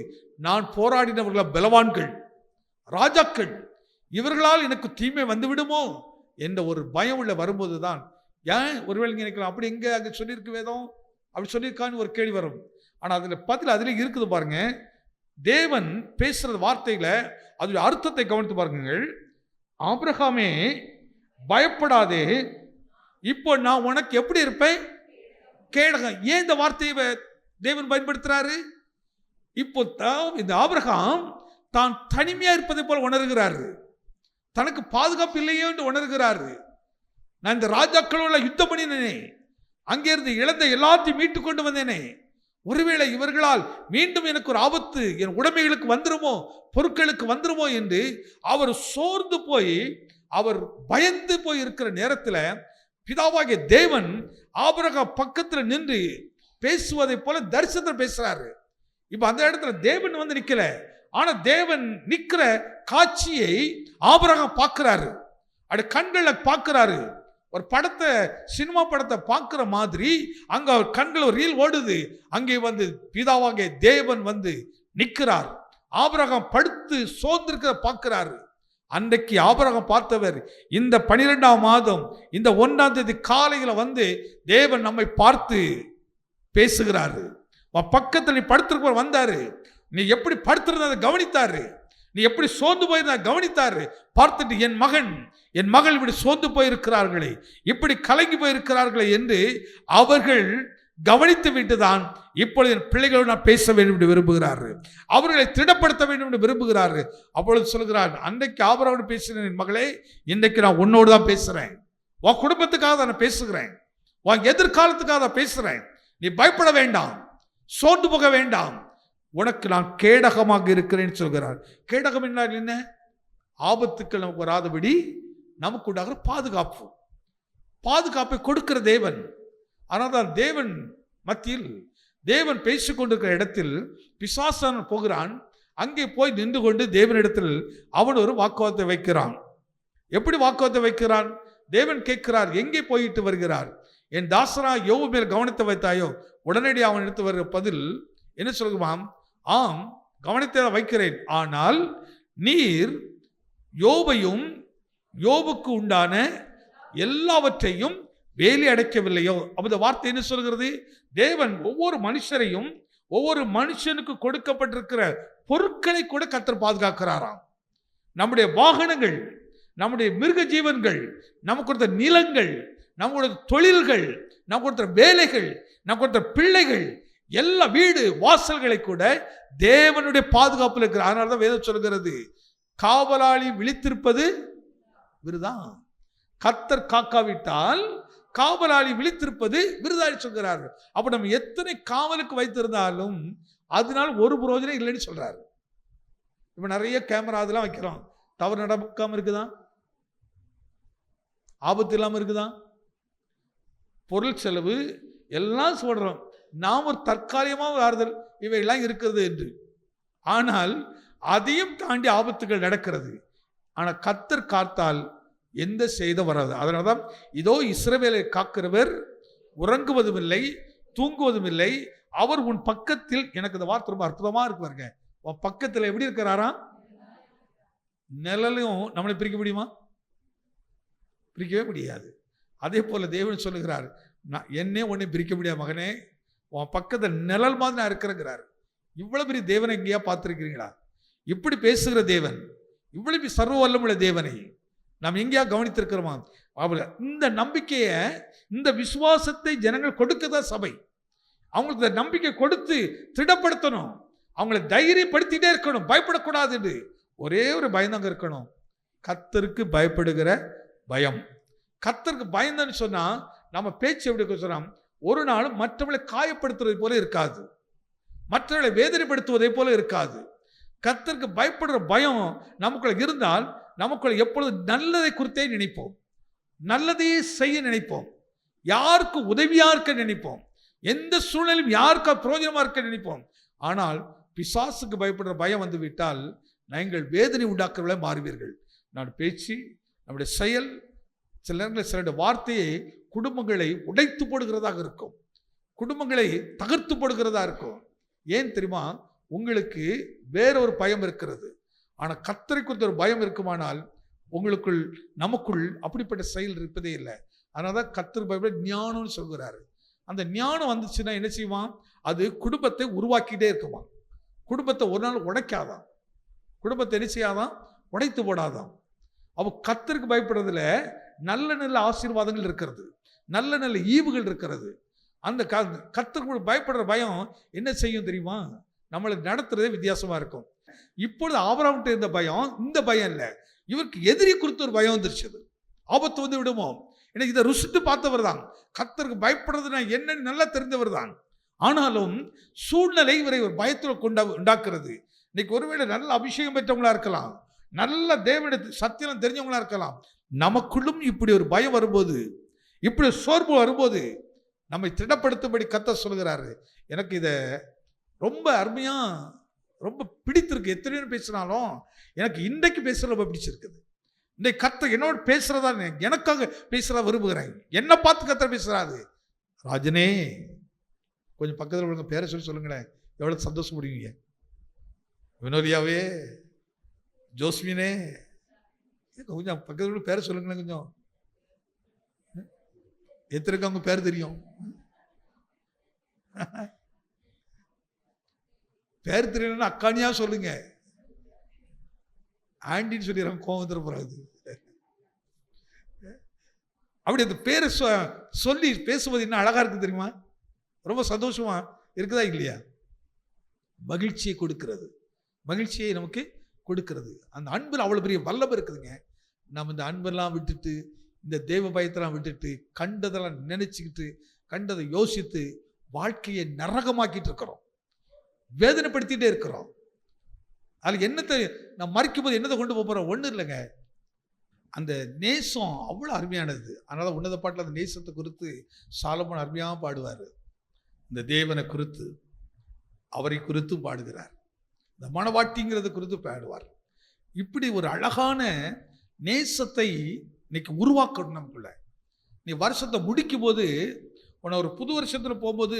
நான் போராடினவர்கள் பலவான்கள், ராஜாக்கள், இவர்களால் எனக்கு தீமை வந்து விடுமோ என்ற ஒரு பயம் உள்ள வரும்போது தான், ஏன் ஒருவேளை நினைக்கலாம் அப்படி எங்க அங்கே சொல்லியிருக்கு வேதம், அப்படி சொல்லியிருக்கான்னு ஒரு கேள்வி வரும். ஆனால் அதில் பதில் அதில் இருக்குது பாருங்க. தேவன் பேசுற வார்த்தையில அதோட அர்த்தத்தை கவனித்து பாருங்கள். ஆபிரகாமே பயப்படாதே, இப்போ நான் உனக்கு எப்படி இருப்பேன், கேடகம். ஏன் இந்த வார்த்தையை தேவன் பயன்படுத்துறாரு? இப்போ இந்த ஆபிரகாம் தான் தனிமையா இருப்பதை போல உணர்கிறாரு, தனக்கு பாதுகாப்பு இல்லையோ என்று உணர்கிறாரு. நான் இந்த ராஜாக்களோட யுத்தம் பண்ணினேனே, அங்கிருந்து இழந்த எல்லாத்தையும் மீட்டு கொண்டு வந்தேனே, ஒருவேளை இவர்களால் மீண்டும் எனக்கு ஒரு ஆபத்து என் உடைமைகளுக்கு வந்துருமோ, பொருட்களுக்கு வந்துருமோ என்று அவர் சோர்ந்து போய், அவர் பயந்து போய் இருக்கிற நேரத்தில் பிதாவாகிய தேவன் ஆபிரகாம் பக்கத்தில் நின்று பேசுவதை போல தரிசனத்தில் பேசுறாரு. இப்ப அந்த இடத்துல தேவன் வந்து நிக்கல, ஆனா தேவன் நிக்கிற காட்சியை ஆபிரகாம் பார்க்கிறாரு, அப்படி கண்களை பார்க்கிறாரு. ஒரு படத்தை, சினிமா படத்தை பார்க்கிற மாதிரி அங்க அவர் கண்கள் ஒரு ரீல் ஓடுது. அங்கே வந்து பிதாவாகிய தேவன் வந்து நிற்கிறார். ஆபிரகாம் படுத்து சோர்ந்திருக்கிற பார்க்கிறாரு. அன்றைக்கு ஆபிரகாம் பார்த்தவர் இந்த 12ஆம் மாதம் இந்த 1ஆம் தேதி காலையில் வந்து தேவன் நம்மை பார்த்து பேசுகிறாரு. பக்கத்தில் நீ படுத்திருக்க வந்தாரு, நீ எப்படி படுத்திருந்த கவனித்தாரு, நீ எப்படி சோர்ந்து போயிருந்த கவனித்தாரு. பார்த்துட்டு என் மகள் இப்படி சோர்ந்து போயிருக்கிறார்களே, இப்படி கலங்கி போயிருக்கிறார்களே என்று அவர்கள் கவனித்து விட்டுதான் இப்பொழுது என் பிள்ளைகளோடு நான் பேச வேண்டும் என்று விரும்புகிறாரு, அவர்களை திடப்படுத்த வேண்டும் என்று விரும்புகிறாரு. அப்பொழுது சொல்கிறார், அன்றைக்கு ஆபிரகாமோடு பேசினேன் என் மகளே, இன்றைக்கு நான் உன்னோடு தான் பேசுறேன், உன் குடும்பத்துக்காக நான் பேசுகிறேன், உன் எதிர்காலத்துக்காக தான் பேசுறேன். நீ பயப்பட வேண்டாம், சோர்ந்து போக வேண்டாம், உனக்கு நான் கேடகமாக இருக்கிறேன் சொல்கிறார். கேடகம் என்றால் என்ன? ஆபத்துக்கள் நமக்கு வராதபடி நமக்கு உண்டாகிற பாதுகாப்பை கொடுக்கிற தேவன். ஆனால் தேவன் மத்தியில் தேவன் பேசிக்கொண்டிருக்கிற இடத்தில் பிசாசான் போகிறான். அங்கே போய் நின்று கொண்டு தேவனிடத்தில் அவன் ஒரு வாக்குவாதத்தை வைக்கிறான். எப்படி வாக்குவாதத்தை வைக்கிறான்? தேவன் கேட்கிறார், எங்கே போயிட்டு வருகிறார்? என் தாசரா யோபு மேல் கவனத்தை வைத்தாயோ? உடனடி அவன் எடுத்து வருகிற பதில் என்ன சொல்லுவான்? ஆம், கவனத்தை வைக்கிறேன், ஆனால் நீர் யோபையும் யோபுக்கு உண்டான எல்லாவற்றையும் வேலி அடைக்கவில்லையோ? அந்த வார்த்தை என்ன சொல்கிறது? தேவன் ஒவ்வொரு மனுஷரையும், ஒவ்வொரு மனுஷனுக்கு கொடுக்கப்பட்டிருக்கிற பொருட்களை கூட கர்த்தர் பாதுகாக்கிறாராம். நம்முடைய வாகனங்கள், நம்முடைய மிருக ஜீவன்கள், நமக்கு கொடுத்த நிலங்கள், நம்முடைய தொழில்கள், நமக்கு கொடுத்த வேலைகள், நமக்கு கொடுத்த பிள்ளைகள், எல்லா வீடு வாசல்களை கூட தேவனுடைய பாதுகாப்பில் இருக்கிற. அதனாலதான் வேதம் சொல்கிறது, காவலாளி விழித்திருப்பது விருதான். கர்த்தர் காக்காவிட்டால் காவலாளி விழித்திருப்பது விருதாளி சொல்கிறார்கள். அப்ப நம்ம எத்தனை காவலுக்கு வைத்திருந்தாலும் அதனால ஒரு பிரயோஜனம் இல்லைன்னு சொல்றாரு. இப்ப நிறைய கேமரா அதெல்லாம் வைக்கிறோம், தவறு நடக்காம இருக்குதா? ஆபத்து இல்லாம இருக்குதா? பொருள் செலவு எல்லாம் சொல்றோம், நாம் ஒரு தற்காலிகமாக ஆறுதல் இவையெல்லாம் இருக்கிறது என்று. ஆனால் அதையும் தாண்டி ஆபத்துகள் நடக்கிறது. ஆனால் கர்த்தர் காத்தால் எந்த சேதம் வராது. அதனால்தான் இதோ இஸ்ரவேலை காக்கிறவர் உறங்குவதும் இல்லை, தூங்குவதும் இல்லை, அவர் உன் பக்கத்தில். எனக்கு இந்த வார்த்தை ரொம்ப அற்புதமா இருக்கு பாருங்க. உன் பக்கத்தில் எப்படி இருக்கிறாரா? நிழலையும் நம்மளை பிரிக்க முடியுமா? பிரிக்கவே முடியாது. அதே போல தேவன் சொல்லுகிறார், நான் என்னே உன்னை பிரிக்க முடியாது மகனே, உன் பக்கத்தில் நிழல் மாதிரி நான் இருக்கிறேங்கிறார். இவ்வளவு பெரிய தேவனை எங்கேயா பார்த்துருக்கிறீங்களா? இப்படி பேசுகிற தேவன், இவ்வளவு சர்வ வல்லமுள்ள தேவனை நாம் எங்கேயா கவனித்திருக்கிறோமா? இந்த நம்பிக்கையை, இந்த விசுவாசத்தை ஜனங்கள் கொடுக்கதான் சபை. அவங்களுக்கு இந்த நம்பிக்கை கொடுத்து திடப்படுத்தணும், அவங்களை தைரியப்படுத்திட்டே இருக்கணும், பயப்படக்கூடாது என்று. ஒரே ஒரு பயந்தாங்க இருக்கணும், கர்த்தருக்கு பயப்படுகிற பயம். கர்த்தருக்கு பயந்தன்னு சொன்னா நம்ம பேச்சு எப்படி சொன்னா, ஒரு நாளும் மற்றவர்களை காயப்படுத்துவதை போல இருக்காது, மற்றவர்களை வேதனைப்படுத்துவதை போல இருக்காது. கர்த்தருக்கு பயப்படுற பயம் நமக்குள்ள இருந்தால் நமக்குள்ள எப்பொழுது நல்லதை குறித்தே நினைப்போம், நல்லதையே செய்ய நினைப்போம், யாருக்கு உதவியா இருக்க நினைப்போம், எந்த சூழ்நிலையும் யாருக்கா பிரயோஜனமா இருக்க நினைப்போம். ஆனால் பிசாசுக்கு பயப்படுற பயம் வந்து விட்டால் நீங்கள் வேதனை உண்டாக்குறவர்களே மாறுவீர்கள். நான் பேச்சு, நம்முடைய செயல், சில நேரங்களில் சில வார்த்தையை குடும்பங்களை உடைத்து போடுகிறதாக இருக்கும், குடும்பங்களை தகர்த்து போடுகிறதா இருக்கும். ஏன் தெரியுமா? உங்களுக்கு வேற ஒரு பயம் இருக்கிறது. ஆனால் கர்த்தரை குறித்த ஒரு பயம் இருக்குமானால் உங்களுக்குள் நமக்குள் அப்படிப்பட்ட செயல் இருப்பதே இல்லை. அதனால தான் கர்த்தர் பயப்பட ஞானம்னு சொல்கிறாரு. அந்த ஞானம் வந்துச்சுன்னா என்ன செய்வான்? அது குடும்பத்தை உருவாக்கிட்டே இருக்குமா. குடும்பத்தை ஒரு நாள் உடைக்காதான், குடும்பத்தை என்ன செய்யாதான்? உடைத்து போடாதான். அவ கர்த்தருக்கு பயப்படுறதுல நல்ல நல்ல ஆசீர்வாதங்கள் இருக்கிறது, நல்ல நல்ல ஈவுகள் இருக்கிறது. அந்த கர்த்தருக்கு பயப்படுற பயம் என்ன செய்யும் தெரியுமா? நம்மளை நடத்துறதே வித்தியாசமா இருக்கும். இப்பொழுது ஆபிரகாம்கிட்ட இருந்த பயம் இந்த பயம் இல்லை, இவருக்கு எதிரி குறித்த ஒரு பயம் வந்துருச்சு. ஆபத்து வந்து விடுமோ. எனக்கு இதை ருசித்து பார்த்தவர் தான், கர்த்தருக்கு பயப்படுறதுனா என்னன்னு நல்லா தெரிந்தவர் தான். ஆனாலும் சூழ்நிலை இவரை ஒரு பயத்தில் உண்டாக்குறது. இன்னைக்கு ஒருவேளை நல்ல அபிஷேகம் பெற்றவங்களா இருக்கலாம், நல்ல தேவனுடைய சத்தியம் தெரிஞ்சவங்களா இருக்கலாம். நமக்குள்ளும் இப்படி ஒரு பயம் வரும்போது, இப்படி சோர்வு வரும்போது நம்மை திடப்படுத்தும்படி கர்த்தர் சொல்கிறாரு. எனக்கு இதை ரொம்ப அருமையா ரொம்ப பிடித்திருக்கு. எத்தனையோ பேசினாலும் எனக்கு இன்றைக்கு பேசுறது ரொம்ப பிடிச்சிருக்குது. இன்றைக்கு கர்த்தர் என்னோட பேசுறதா, எனக்காக பேசுறதா விரும்புகிறேன். என்ன பார்த்து கர்த்தர் பேசுறாரு. ராஜனே, கொஞ்சம் பக்கத்தில் உள்ள பேரை சொல்லி சொல்லுங்களேன், எவ்வளவு சந்தோஷப்படுவீங்க. வினோதியாவே, ஜோஸ்மினே, கொஞ்சம் பக்கத்தில் உள்ள பேரை சொல்லுங்களேன். கொஞ்சம் எத்தனைக்கு அவங்க பேர் தெரியும்? பேர் தெரியலன்னா அக்கானியா சொல்லுங்க, ஆண்டின்னு சொல்லிடுறாங்க, கோவம் தரப்படாது. அப்படி அந்த பேரை சொல்லி பேசுவது என்ன அழகா இருக்கு தெரியுமா? ரொம்ப சந்தோஷமா இருக்குதா இல்லையா? மகிழ்ச்சியை கொடுக்கிறது, மகிழ்ச்சியை நமக்கு கொடுக்கிறது. அந்த அன்பில் அவ்வளவு பெரிய வல்லமை இருக்குதுங்க. நம்ம இந்த அன்பெல்லாம் விட்டுட்டு, இந்த தெய்வ பயத்தெல்லாம் விட்டுட்டு, கண்டதெல்லாம் நினைச்சுக்கிட்டு, கண்டதை யோசித்து வாழ்க்கையை நரகமாக்கிட்டு இருக்கிறோம், வேதனைப்படுத்திட்டே இருக்கிறோம். அதில் என்னத்தை நான் மறைக்கும் போது என்னத்தை கொண்டு போகிறோம்? ஒன்றும் இல்லைங்க, அந்த நேசம் அவ்வளோ அருமையானது. அதனால் உன்னத பாட்டில் அந்த நேசத்தை குறித்து சாலமோன் அருமையாக பாடுவார். இந்த தேவனை குறித்து, அவரை குறித்து பாடுகிறார். இந்த மனவாட்டிங்கிறத குறித்து பாடுவார். இப்படி ஒரு அழகான நேசத்தை இன்னைக்கு உருவாக்கணும் நமக்குள்ள. நீ வருஷத்தை முடிக்கும் போது, உன்னை ஒரு புது வருஷத்தில் போகும்போது,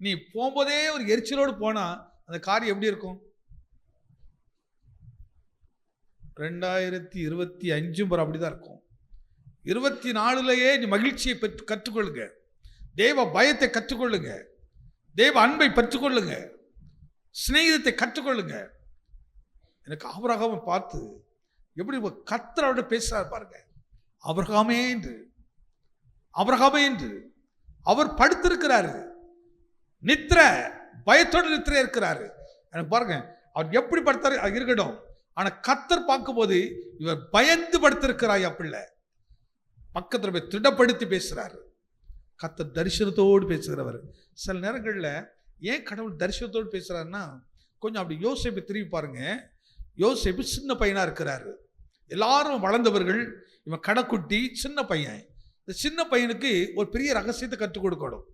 நீ போகும்போதே ஒரு எரிச்சலோடு போனால் அந்த காரியம் எப்படி இருக்கும்? 2025 அப்படிதான் இருக்கும். 24 நீ மகிழ்ச்சியை கற்றுக்கொள்ளுங்க, தேவ பயத்தை கற்றுக்கொள்ளுங்க, தேவ அன்பை பெற்றுக்கொள்ளுங்க, சிநேகிதத்தை கற்றுக்கொள்ளுங்க. எனக்கு ஆபிரகாமை பார்த்து எப்படி கர்த்தரோட பேசுறாரு பாருங்க. ஆபிரகாமே என்று, ஆபிரகாமே என்று அவர் படுத்திருக்கிறாரு, நித்திர பயத்தோடு நித்திர இருக்கிறாரு. எனக்கு பாருங்க, அவர் எப்படி படுத்தாரு அது இருக்கட்டும். ஆனா கர்த்தர் பார்க்கும்போது இவர் பயந்து படுத்திருக்கிறாய் அப்படில்ல, பக்கத்தில் போய் திடப்படுத்தி பேசுறாரு. கர்த்தர் தரிசனத்தோடு பேசுகிறவர். சில நேரங்களில் ஏன் கடவுள் தரிசனத்தோடு பேசுறாருன்னா, கொஞ்சம் அப்படி யோசேப்பை திரும்பி பாருங்க. யோசேப்பு சின்ன பையனா இருக்கிறாரு, எல்லாரும் வளர்ந்தவர்கள், இவன் கடைக்குட்டி சின்ன பையன். இந்த சின்ன பையனுக்கு ஒரு பெரிய ரகசியத்தை கற்றுக் கொடுக்கணும்.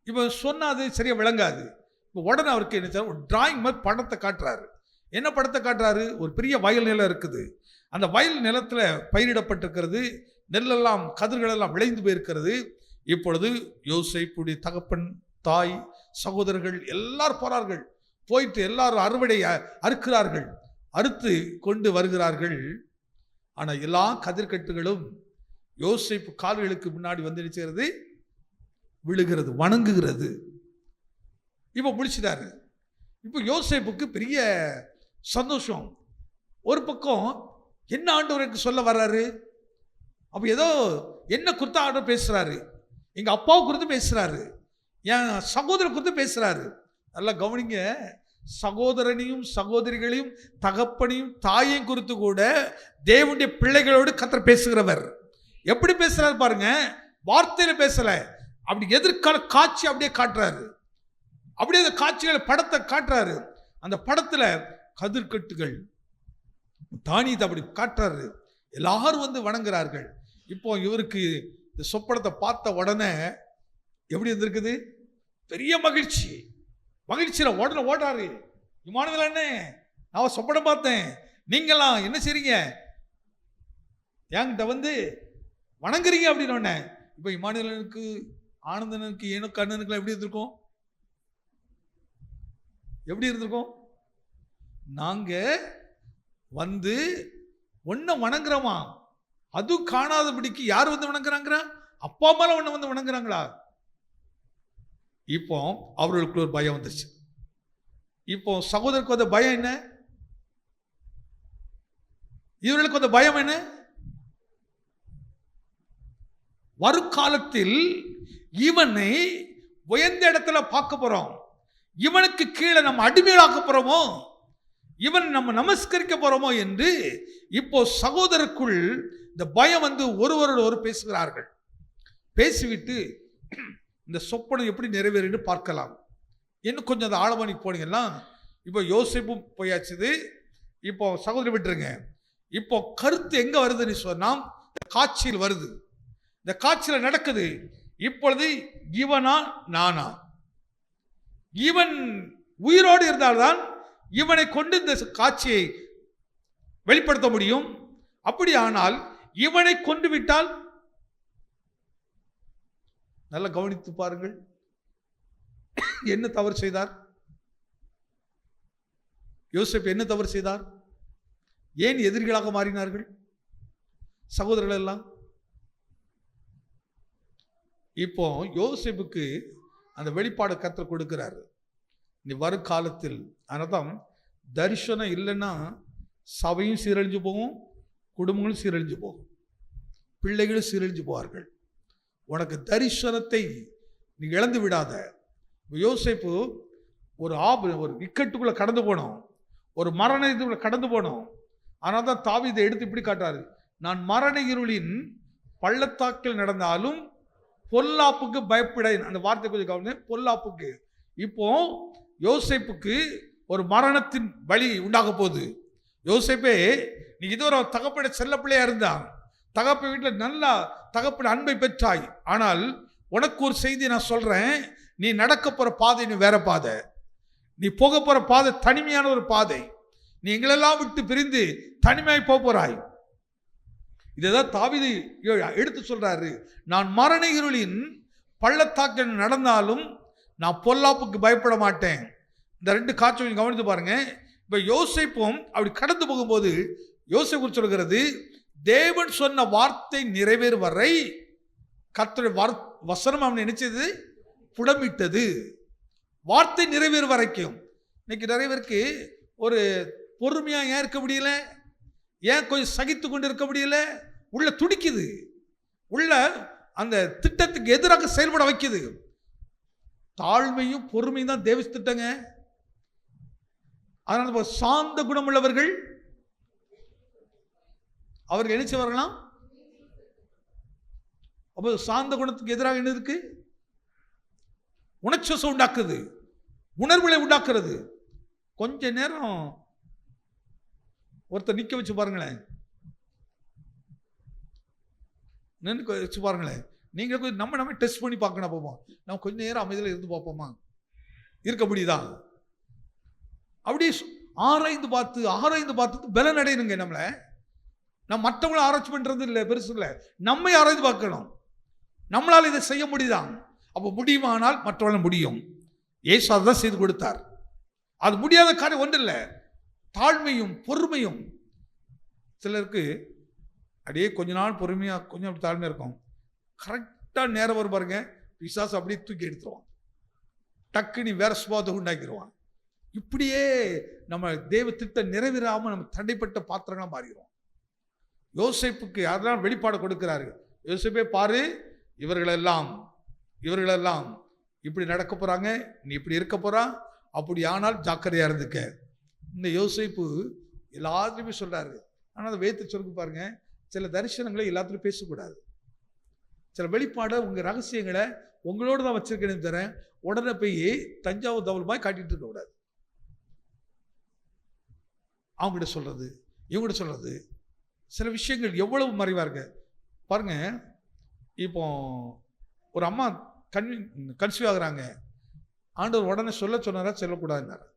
இவன் சொன்னாது சரியா விளங்காது. இப்போ உடனே அவருக்கு என்ன, ஒரு டிராயிங் மாதிரி படத்தை காட்டுறாரு. என்ன படத்தை காட்டுறாரு? ஒரு பெரிய வயல் நிலம் இருக்குது, அந்த வயல் நிலத்தில் பயிரிடப்பட்டிருக்கிறது, நெல்லெல்லாம் கதிர்களெல்லாம் விளைந்து போயிருக்கிறது. இப்பொழுது யோசேப்புடைய தகப்பன், தாய், சகோதரர்கள் எல்லாரும் போறார்கள். போயிட்டு எல்லாரும் அறுவடை அறுக்கிறார்கள், அறுத்து கொண்டு வருகிறார்கள். ஆனால் எல்லா கதிர்கட்டுகளும் யோசேப்பு கால்களுக்கு முன்னாடி வந்து நினைச்சுகிறது, விழுகிறது, வணங்குகிறது. இப்போ முடிச்சிட்டாரு. இப்போ யோசேப்புக்கு பெரிய சந்தோஷம். ஒரு பக்கம் என்ன ஆண்டவருக்கு சொல்ல வர்றாரு? அப்போ ஏதோ என்ன குறித்து ஆண்டவர் பேசுறாரு, எங்க அப்பாவை குறித்து பேசுறாரு, என் சகோதரர் குறித்து பேசுறாரு. நல்லா கவனிங்க, சகோதரனையும் சகோதரிகளையும் தகப்பனையும் தாயையும் குறித்து கூட தேவனுடைய பிள்ளைகளோடு கர்த்தர் பேசுகிறவர். எப்படி பேசுறாரு பாருங்க, வார்த்தையில பேசல, அப்படி எதிர்கால காட்சி அப்படியே காட்டுறாரு. அப்படியே அந்த காட்சிகளை படத்தை காட்டுறாரு. அந்த படத்துல கதிர்கட்டுகள் தானியத்தை அப்படி காட்டுறாரு. எல்லாரும் வந்து வணங்குறார்கள். இப்போ இவருக்கு இந்த சொப்பனத்தை பார்த்த உடனே எப்படி இருந்திருக்குது? பெரிய மகிழ்ச்சி. மகிழ்ச்சியில உடனே ஓடுறாரு. இம்மானுவேல் அண்ணே, நான் சொப்பனம் பார்த்தேன், நீங்களாம் என்ன செய்றீங்க, என்கிட்ட வந்து வணங்குறீங்க அப்படின்னு. இப்போ இம்மானுவேலனுக்கு, ஆனந்தனுக்கு, ஏனுக்கு, அண்ணனுக்குலாம் எப்படி இருந்திருக்கும்? எப்படி இருந்திருக்கும்? நாங்க வந்து ஒன்ன வணங்குறோமா, அது காணாதபடிக்கு யார் வந்து வணங்குறாங்க? அப்பா அம்மால ஒன்ன வந்து வணங்குறாங்களா? இப்போ அவர்களுக்கு ஒரு பயம் வந்துச்சு. இப்போ சகோதரருக்கு வந்த பயம் என்ன? இவர்களுக்கு வந்த பயம் என்ன? வருங்காலத்தில் இவனை உயர்ந்த இடத்துல பார்க்க போறோம், இவனுக்கு கீழே நம்ம அடிமையாக்க போறோமோ, இவன் நம்ம நமஸ்கரிக்க போறோமோ என்று இப்போ சகோதரருக்குள் இந்த பயம் வந்து ஒருவரோடு ஒரு பேசுகிறார்கள். பேசிவிட்டு இந்த சொப்பனம் எப்படி நிறைவேறுன்னு பார்க்கலாம். இன்னும் கொஞ்சம் அந்த ஆழமானிக்கு போனீங்கன்னா, இப்போ யோசேப்பும் போயாச்சுது, இப்போ சகோதரி விட்டுருங்க. இப்போ கருத்து எங்க வருதுன்னு சொன்னா காட்சியில் வருது. இந்த காட்சியில் நடக்குது. இப்பொழுது இவனா நானா? இவன் உயிரோடு இருந்தால்தான் இவனை கொண்டு இந்த காட்சியை வெளிப்படுத்த முடியும். அப்படி ஆனால் இவனை கொண்டு விட்டால், நல்லா கவனித்து பாருங்கள், என்ன தவறு செய்தார் யோசேப்பு? என்ன தவறு செய்தார்? ஏன் எதிரிகளாக மாறினார்கள் சகோதரர்கள் எல்லாம்? இப்போ யோசேப்புக்கு அந்த வெளிப்பாடு கர்த்தர் கொடுக்கிறார். நீ வரும் காலத்தில், அதனால்தான் தரிசனம் இல்லைன்னா சபையும் சீரழிஞ்சு போகும், குடும்பங்களும் சீரழிஞ்சு போகும், பிள்ளைகளும் சீரழிஞ்சு போவார்கள். உனக்கு தரிசனத்தை நீ இழந்து விடாத. யோசேப்பு ஒரு ஒரு இக்கட்டுக்குள்ள கடந்து போனோம், ஒரு மரண இதுக்குள்ள கடந்து போனோம். ஆனால் தான் தாவீதை எடுத்து இப்படி காட்டாரு, நான் மரண இருளின் பள்ளத்தாக்கில் நடந்தாலும் பொல்லாப்புக்கு பயப்படேன். அந்த வார்த்தை கொஞ்சம் கவனிங்க, பொல்லாப்புக்கு. இப்போ யோசேப்புக்கு ஒரு மரணத்தின் வழி உண்டாக போகுது. யோசேப்பே, நீ இதுவரை தகப்பட செல்ல பிள்ளையா இருந்தான், தகப்ப வீட்டில் நல்லா தகப்பட அன்பை பெற்றாய். ஆனால் உனக்கு ஒரு செய்தி நான் சொல்றேன், நீ நடக்க போற பாதை நீ வேற பாதை, நீ போக போற பாதை தனிமையான ஒரு பாதை. நீ எங்களெல்லாம் விட்டு பிரிந்து தனிமையாய் போறாய். இதைதான் தாவீது எடுத்து சொல்றாரு, நான் மரண இருளின் பள்ளத்தாக்கில் நடந்தாலும் நான் பொல்லாப்புக்கு பயப்பட மாட்டேன். இந்த ரெண்டு காட்சியும் கவனித்து பாருங்க. இப்ப யோசேப்பும் அப்படி கடந்து போகும்போது யோசேப்பு சொல்கிறது, தேவன் சொன்ன வார்த்தை நிறைவேறு வரை கர்த்தருடைய வசனம் அவன் நினைச்சது புடமிட்டது. வார்த்தை நிறைவேறு வரைக்கும். இன்னைக்கு நிறைய பேருக்கு ஒரு பொறுமையா ஏன் இருக்க முடியல, ஏன் கொஞ்சம் சகித்து கொண்டு இருக்க முடியல? உள்ள துடிக்குது, உள்ள அந்த திட்டத்துக்கு எதிராக செயல்பட வைக்குது. தாழ்மையும் பொறுமையும் தான் தேவ திட்டங்க. அதனால சாந்த குணம் உள்ளவர்கள் அவர்கள் என்ன செய்வார்களாம்? அப்போ சாந்த குணத்துக்கு எதிராக என்ன இருக்கு? உணர்ச்சி உண்டாக்குது, உணர்வுகளை உண்டாக்குறது. கொஞ்ச நேரம் ஒருத்தர் நிக்க வச்சு பாருங்களேன், நின்று வச்சு பாருங்களேன். நீங்க கொஞ்சம் நம்ம டெஸ்ட் பண்ணி பார்க்கணும். போவோம், நம்ம கொஞ்ச நேரம் அமைதியில் இருந்து பார்ப்போமா, இருக்க முடியுதா? அப்படி ஆராய்ந்து பார்த்து பலன் அடையணுங்க. நம்ம மற்றவங்களை ஆராய்ச்சி பண்றது இல்லை, பெருசு இல்லை, நம்மை ஆராய்ந்து பார்க்கணும். நம்மளால் இதை செய்ய முடியுதான்? அப்போ முடியுமானால் மற்றவர்கள் முடியும். ஏசு அதான் செய்து கொடுத்தார். அது முடியாத காரியம் ஒன்று இல்லை. தாழ்மையும் பொறுமையும். சிலருக்கு அப்படியே கொஞ்ச நாள் பொறுமையா கொஞ்சம் அப்படி தாழ்மையா இருக்கும், கரெக்டா நேரம் வரும் பாருங்க, பிசாசு அப்படியே தூக்கி எடுத்துருவான், டக்குனி வேற சுபாவத்தை உண்டாக்கிடுவான். இப்படியே நம்ம தேவ திட்டம் நிறைவேறாம நம்ம தடைப்பட்ட பாத்திரங்களா மாறிடுவோம். யோசேப்புக்கு யாரெல்லாம் வெளிப்பாடு கொடுக்கிறாரு, யோசேப்பே பாரு, இவர்களெல்லாம் இப்படி நடக்க போறாங்க, நீ இப்படி இருக்க போறா, அப்படி ஆனால் ஜாக்கிரதையா இருந்துக்க. இந்த யோசேப்பு எல்லாத்துலையுமே சொல்றாரு. ஆனால் அதை வேத்து சொல்லுங்க பாருங்க, சில தரிசனங்களை எல்லாத்துலையும் பேசக்கூடாது, சில வெளிப்பாடை உங்கள் ரகசியங்களை உங்களோட தான் வச்சிருக்கேன்னு தரேன். உடனே போய் தஞ்சாவூர் தவறுமாய் காட்டிட்டு இருக்க கூடாது. அவங்ககிட்ட சொல்றது, இவங்ககிட்ட சொல்றது, சில விஷயங்கள் எவ்வளவு மறைவா இருக்கு பாருங்க. இப்போ ஒரு அம்மா கன்சீவ் ஆகுறாங்க. ஆண்டவர் உடனே சொல்ல சொன்னாரா சொல்லக்கூடாதுன்னாரா?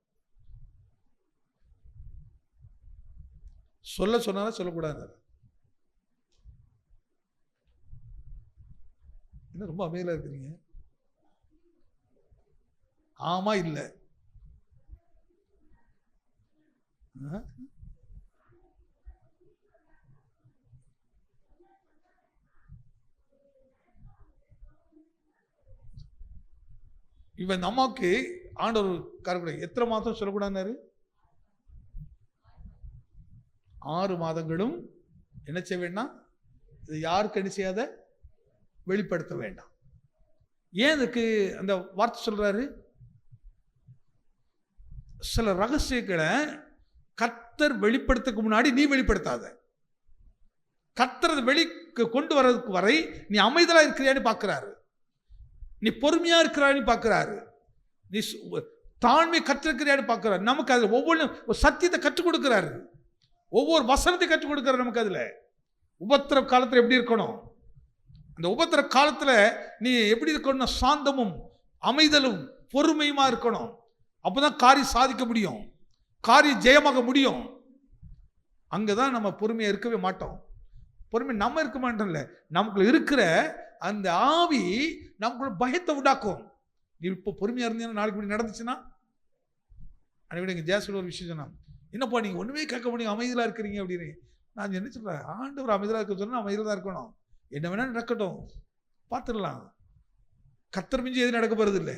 சொல்ல சொன்னாரா சொல்லக்கூடாதுன்னாரா? என்ன ரொம்ப அமைதியா இருக்கிறீங்க? ஆமா இல்ல இவன் அம்மாவுக்கு ஆண்டவர் காரக்கூடாது. எத்தனை மாதம் சொல்லக்கூடாதுன்னாரு? 6 மாதங்களும் என்ன செய்ய வேண்டாம்? இது யாருக்கு என்ன செய்யாத வெளிப்படுத்த வேண்டாம். ஏன் அதுக்கு அந்த வார்த்தை சொல்றாரு? சில ரகசியங்களை கர்த்தர் வெளிப்படுத்துக்கு முன்னாடி நீ வெளிப்படுத்தாத. கர்த்தர் வெளி கொண்டு வர்றதுக்கு வரை நீ அமைதலா இருக்கிறியான்னு பார்க்கிறாரு. நீ பொறுமையா இருக்கிறான்னு பார்க்கிறாரு. நீ தாழ்மை கற்றிருக்கிறியான்னு பார்க்கிறாரு. நமக்கு அதுல ஒவ்வொரு சத்தியத்தை கற்றுக் கொடுக்கிறாரு. ஒவ்வொரு வசனத்தை கற்றுக் கொடுக்கிறாரு நமக்கு. அதுல உபத்திர காலத்துல எப்படி இருக்கணும், அந்த உபத்திர காலத்துல நீ எப்படி இருக்கணும்? சாந்தமும் அமைதலும் பொறுமையுமா இருக்கணும். அப்பதான் காரியம் சாதிக்க முடியும், காரியம் ஜெயமாக முடியும். அங்கதான் நம்ம பொறுமையா இருக்கவே மாட்டோம். பொறுமை நம்ம இருக்க மாட்டோம்ல, நமக்குள்ள இருக்கிற அந்த ஆவி நமக்குள்ள பயத்தை உண்டாக்கும். நீ இப்போ பொறுமையா இருந்தீங்கன்னா நாளைக்கு இப்படி நடந்துச்சுன்னா, அன்னைக்கு எங்க ஜேசல் ஒரு விஷயம் சொன்னாங்க, என்னப்பா நீங்க ஒண்ணுமே கேட்க முடியும் அமைதியா இருக்கிறீங்க அப்படின்னு. நான் என்ன சொல்றேன், ஆண்டவர் அமைதியா இருக்க சொன்னா அமைதியா தான் இருக்கணும். என்ன வேணா நடக்கட்டும், பார்த்துடலாம். கர்த்தர் மிஞ்சி எது நடக்க போறது இல்லை.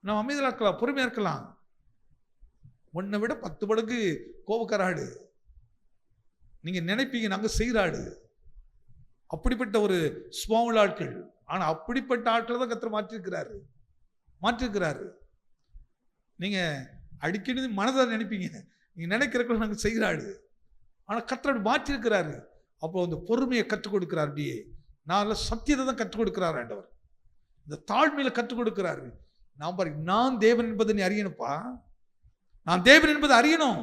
நம்ம அமைதியா இருக்கலாம், பொறுமையா இருக்கலாம். உன்னை விட 10 மடங்கு கோபக்காராடு. நீங்க நினைப்பீங்க நாங்க செய்யறாடு, அப்படிப்பட்ட ஒரு ஸ்மால் ஆட்கள். ஆனா அப்படிப்பட்ட ஆட்களை தான் கர்த்தர் மாற்றிருக்கிறாரு. நீங்க அடிக்கடி மனதை நினைப்பீங்க, நீங்க நினைக்கிறக்குள்ள நாங்க செய்யறாடு. ஆனா கர்த்தர் மாற்றிருக்கிறாரு. அப்போ அந்த பொறுமையை கற்றுக் கொடுக்கிறார். அப்படியே நான் சத்தியத்தை தான் கற்றுக் கொடுக்கிறார் ஆண்டவர். இந்த தாழ்மையில கற்றுக் கொடுக்கிறாரு. நான் பாருங்க, நான் தேவன் என்பதை நீ அறியணுப்பா. நான் தேவன் என்பதை அறியணும்,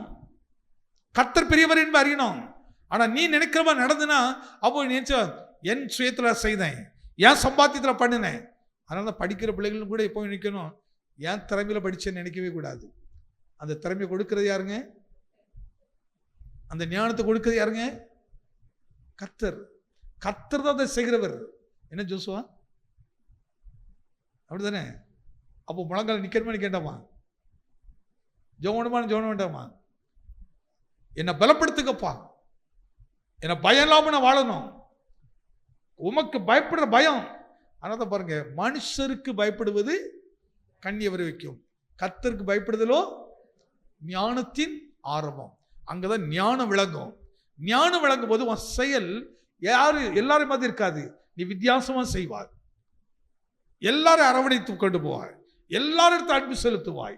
கர்த்தர் பெரியவர் என்பதை அறியணும். ஆனா நீ நினைக்கிற மாதிரி நடந்துனா, அப்போ நினைச்ச என் சுயத்துல செய்தேன், என் சம்பாத்தியத்துல பண்ணினேன். அதனால படிக்கிற பிள்ளைகளும் கூட எப்போ நினைக்கணும், என் திறமையில படிச்சேன்னு நினைக்கவே கூடாது. அந்த திறமையை கொடுக்கிறது யாருங்க? அந்த ஞானத்தை கொடுக்கிறது யாருங்க? கர்த்தர். கர்த்தர் தான் அதை செய்கிறவர். என்ன ஜோசுவா, அப்படிதானே? அப்போ முழங்கால நிக்கிறமா கேட்டாமா, ஜோவனமான ஜோவன வேண்டாமா? என்னை பலப்படுத்துக்கப்பா, என்னை பயம் இல்லாம நான் வாழணும். உமக்கு பயப்படுற பயம். அதனால பாருங்க, மனுஷருக்கு பயப்படுவது கண்ணியை வர வைக்கும், கர்த்தருக்கு பயப்படுதலோ ஞானத்தின் ஆரம்பம். அங்கதான் ஞானம் விளங்கும். ஞானம் விளங்கும் போது உன் செயல் எல்லாரும் மாதிரி இருக்காது. நீ வித்தியாசமா செய்வாய், எல்லாரும் அரவணைத்து கொண்டு போவாய், எல்லாரும் அன்பு செலுத்துவாய்,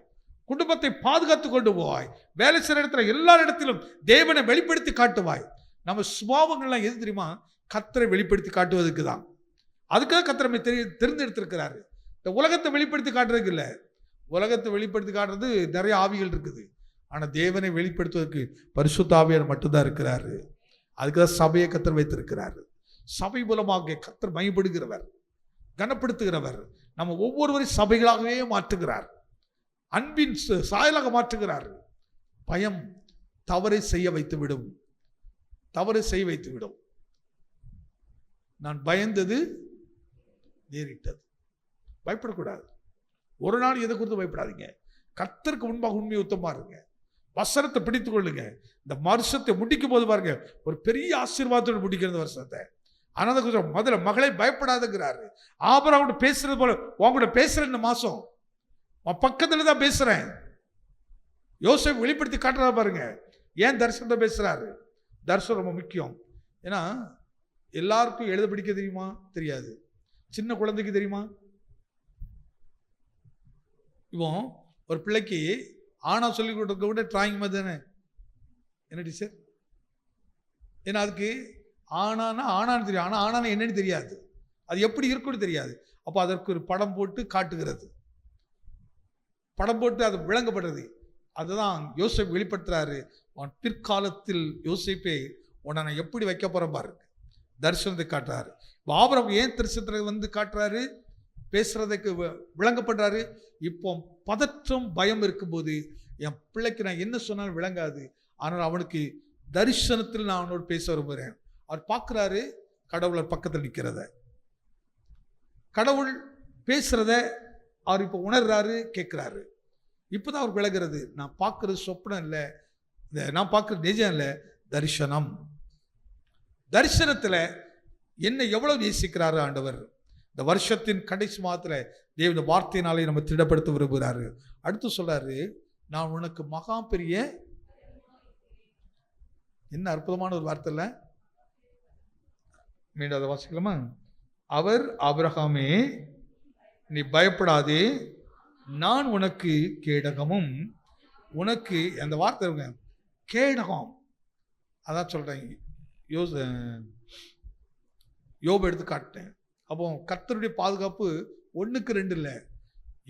குடும்பத்தை பாதுகாத்து கொண்டு போவாய், வேலை செய்கிற இடத்துல எல்லா இடத்திலும் தேவனை வெளிப்படுத்தி காட்டுவாய். நம்ம சுபாவங்கள்லாம் எது தெரியுமா? கர்த்தரை வெளிப்படுத்தி காட்டுவதற்கு தான். அதுக்காக கர்த்தர் நம்மை தெரிந்தெடுத்திருக்கிறாரு. இந்த உலகத்தை வெளிப்படுத்தி காட்டுறதுக்கு இல்லை. உலகத்தை வெளிப்படுத்தி காட்டுறது நிறைய ஆவிகள் இருக்குது. ஆனால் தேவனை வெளிப்படுத்துவதற்கு பரிசுத்த ஆவியார் மட்டும்தான் இருக்கிறாரு. அதுக்காக சபையை கர்த்தர் வைத்திருக்கிறாரு. சபை மூலமாக கர்த்தர் மையப்படுகிறவர், கனப்படுத்துகிறவர். நம்ம ஒவ்வொருவரையும் சபைகளாகவே மாற்றுகிறார், அன்பின் சாயலாக மாற்றுகிறார். பயம் தவறை செய்ய வைத்துவிடும், தவறு செய்ய வைத்துவிடும். நான் பயந்தது நேரிட்டது. பயப்படக்கூடாது. ஒரு நாள் எதை குறித்து பயப்படாதீங்க. கர்த்தருக்கு முன்பாக உண்மை உத்தமா இருங்க, வசனத்தை பிடித்துக் கொள்ளுங்க. இந்த வருஷத்தை முடிக்கும் போது பாருங்க, ஒரு பெரிய ஆசீர்வாதத்தோடு முடிக்கிறது வருஷத்தை. ஆனால் கொஞ்சம் முதல்ல மகளை பயப்படாதுங்கிறாரு. ஆபிரகாமோட பேசுறது போல உங்கள்கிட்ட பேசுறேன். இந்த மாசம் உன் பக்கத்துல தான் பேசுறேன். யோசேப்பு வெளிப்படுத்தி காட்டுறா பாருங்க. ஏன் தரிசனத்தை பேசுறாரு? தரிசனம் ரொம்ப முக்கியம். ஏன்னா எல்லாருக்கும் எழுத படிக்க தெரியுமா? தெரியாது. சின்ன குழந்தைக்கு தெரியுமா? இப்போ ஒரு பிள்ளைக்கு ஆனா சொல்லி கொடுக்க விட டிராயிங் மாதிரி தானே. என்ன டீச்சர்? ஏன்னா அதுக்கு ஆனான்னு தெரியும், ஆனால் ஆனான்னு என்னன்னு தெரியாது. அது எப்படி இருக்குன்னு தெரியாது. அப்போ அதற்கு ஒரு படம் போட்டு காட்டுகிறது, படம் போட்டு அது விளங்கப்படுறது. அதுதான் யோசேப்பு வெளிப்படுத்துறாரு. உன் பிற்காலத்தில் யோசேப்பே உன்னை நான் எப்படி வைக்க போறேன் பாருங்க, தரிசனத்தை காட்டுறாரு. ஆபிரகாம் ஏன் தரிசனத்தை வந்து காட்டுறாரு, பேசுறதுக்கு விளங்கப்படுறாரு. இப்போ பதற்றம் பயம் இருக்கும்போது என் பிள்ளைக்கு நான் என்ன சொன்னாலும் விளங்காது, ஆனால் அவனுக்கு தரிசனத்தில் நான் அவனோடு பேச விரும்புகிறேன். அவர் பார்க்குறாரு கடவுளர் பக்கத்தில் நிற்கிறத, கடவுள் பேசுறத அவர் இப்போ உணர்றாரு, கேட்குறாரு. இப்போதான் அவருக்கு விளங்குறது, நான் பார்க்கறது சொப்னம் இல்லை, நான் பார்க்கறது நிஜம் இல்லை, தரிசனம். தரிசனத்தில் என்ன எவ்வளவு நேசிக்கிறாரு ஆண்டவர். இந்த வருஷத்தின் கடைசி மாதத்தில் தேவ வார்த்தையினாலே நம்ம திடப்படுத்த விரும்புகிறாரு. அடுத்து சொல்றாரு, நான் உனக்கு மகா பெரிய, என்ன அற்புதமான ஒரு வார்த்தை இல்லை, மீண்டும் அதை வாசிக்கலாமா? அவர் ஆபிரகாமே நீ பயப்படாதே, நான் உனக்கு கேடகமும், உனக்கு அந்த வார்த்தை கேடகம், அதான் சொல்றேன். யோபு எடுத்து காட்டேன். அப்போ கர்த்தருடைய பாதுகாப்பு 1க்கு 2 இல்லை.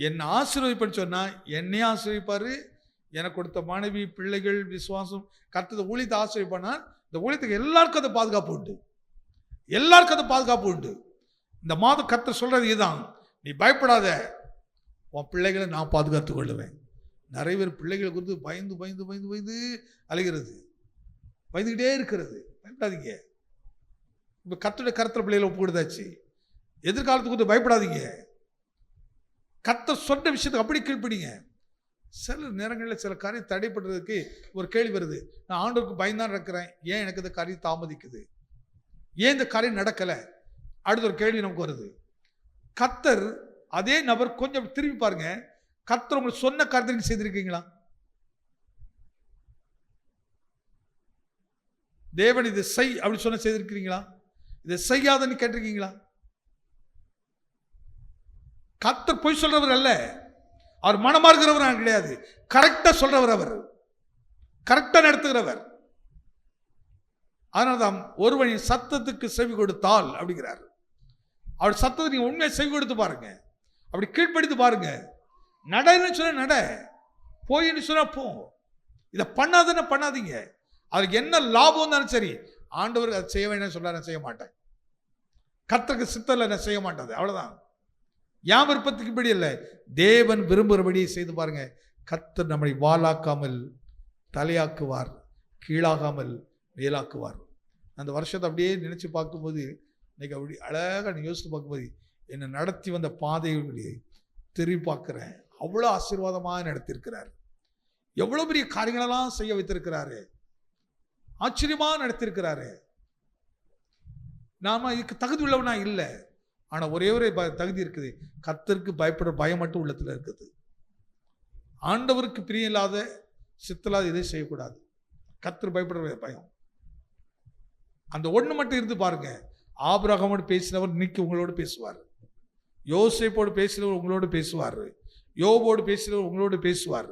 என்னை ஆசீர்வதிப்பேன்னு சொன்னா என்னையே ஆசீர்வதிப்பாரு, எனக்கு கொடுத்த மனைவி பிள்ளைகள் விசுவாசம் கர்த்தர் ஊழியத்தை ஆசீர்வதிப்பானா, இந்த ஊழியத்துக்கு எல்லாருக்கும் அந்த பாதுகாப்பு உண்டு, எல்லாருக்கும் அந்த பாதுகாப்பு உண்டு. இந்த மாதம் கர்த்தர் சொல்றது இதுதான், நீ பயப்படாத, உன் பிள்ளைகளை நான் பாதுகாத்துக் கொள்ளுவேன். நிறைய பேர் பிள்ளைகளை குறித்து பயந்து பயந்து பயந்து பயந்து அலைகிறது, பயந்துக்கிட்டே இருக்கிறது. பயப்படாதீங்க, இப்போ கர்த்தருடைய கருத்தில் பிள்ளைகளை ஒப்பு கொடுத்தாச்சு. எதிர்காலத்துக்கு வந்து பயப்படாதீங்க, கர்த்தர் சொன்ன விஷயத்துக்கு அப்படி கீழ்ப்படிங்க. சில நேரங்களில் சில காரியம் தடைப்படுறதுக்கு ஒரு கேள்வி வருது, நான் ஆண்டவருக்கு பயந்தான் இருக்கிறேன், ஏன் எனக்கு இந்த காரியம் தாமதிக்குது, ஏன் இந்த காரியம் நடக்கலை? அடுத்த ஒரு கேள்வி நமக்கு வருது. கர்த்தர் அதே நபர் கொஞ்சம் திரும்பி பாருங்க, கர்த்தர் உங்களுக்கு சொன்ன காரியத்தை செய்திருக்கீங்களா? தேவன் இதை செய் அப்படி சொன்ன செய்திருக்கிறீங்களா? இதை செய்யாதன்னு கேட்டிருக்கீங்களா? கர்த்தர் பொய் சொல்றவர் அல்ல, அவர் மனமார்கிறவர் கிடையாது, கரெக்டா சொல்றவர், அவர் கரெக்டா நடத்துகிறவர். அதனால்தான் ஒருவனின் சத்தத்துக்கு செவி கொடுத்தால் அப்படிங்கிறார். அவர் சத்தத்தை நீங்க உண்மையை செவி கொடுத்து பாருங்க, அப்படி கீழ்ப்படுத்தி பாருங்க. நடன்னு சொன்ன நட, போயின்னு சொன்னா போ, இதை பண்ணாதுன்னு பண்ணாதீங்க. அதுக்கு என்ன லாபம் இருந்தாலும் சரி, ஆண்டவர் அதை செய்ய வேண்டாம் சொல்ல நான் செய்ய மாட்டேன், கர்த்தருக்கு சித்தல நான் செய்ய மாட்டேன், அவ்வளவுதான். என் விருப்பத்துக்கு இப்படி இல்லை, தேவன் விரும்புகிறபடி செய்து பாருங்க. கர்த்தர் நம்மை வாளாக்காமல் தலையாக்குவார், கீழாகாமல் மேலாக்குவார். அந்த வருஷத்தை அப்படியே நினைச்சு பார்க்கும்போது, இன்னைக்கு அப்படி அழகாக நீ யோசித்து பார்க்கும்போது, என்னை நடத்தி வந்த பாதையை திரும்பி பார்க்குறேன். அவ்வளோ ஆசீர்வாதமாக நடத்தியிருக்கிறார், எவ்வளோ பெரிய காரியங்களெல்லாம் செய்ய வைத்திருக்கிறாரு, ஆச்சரியமாக நடத்தியிருக்கிறாரு. நாம இதுக்கு தகுதி உள்ளவனா இல்லை, ஆனால் ஒரே ஒரு தகுதி இருக்குது, கர்த்தருக்கு பயப்படுற பயம் மட்டும் உள்ளத்தில் இருக்குது. ஆண்டவருக்கு பிரியம் இல்லாத சித்தலாத இதை செய்யக்கூடாது, கர்த்தர் பயப்படுற பயம், அந்த ஒன்று மட்டும் இருந்து பாருங்க. ஆபிரகாமோடு பேசினவர் இன்னைக்கு உங்களோடு பேசுவார், யோசேப்போடு பேசினவர் உங்களோடு பேசுவார், யோபோடு பேசினவர் உங்களோடு பேசுவார்.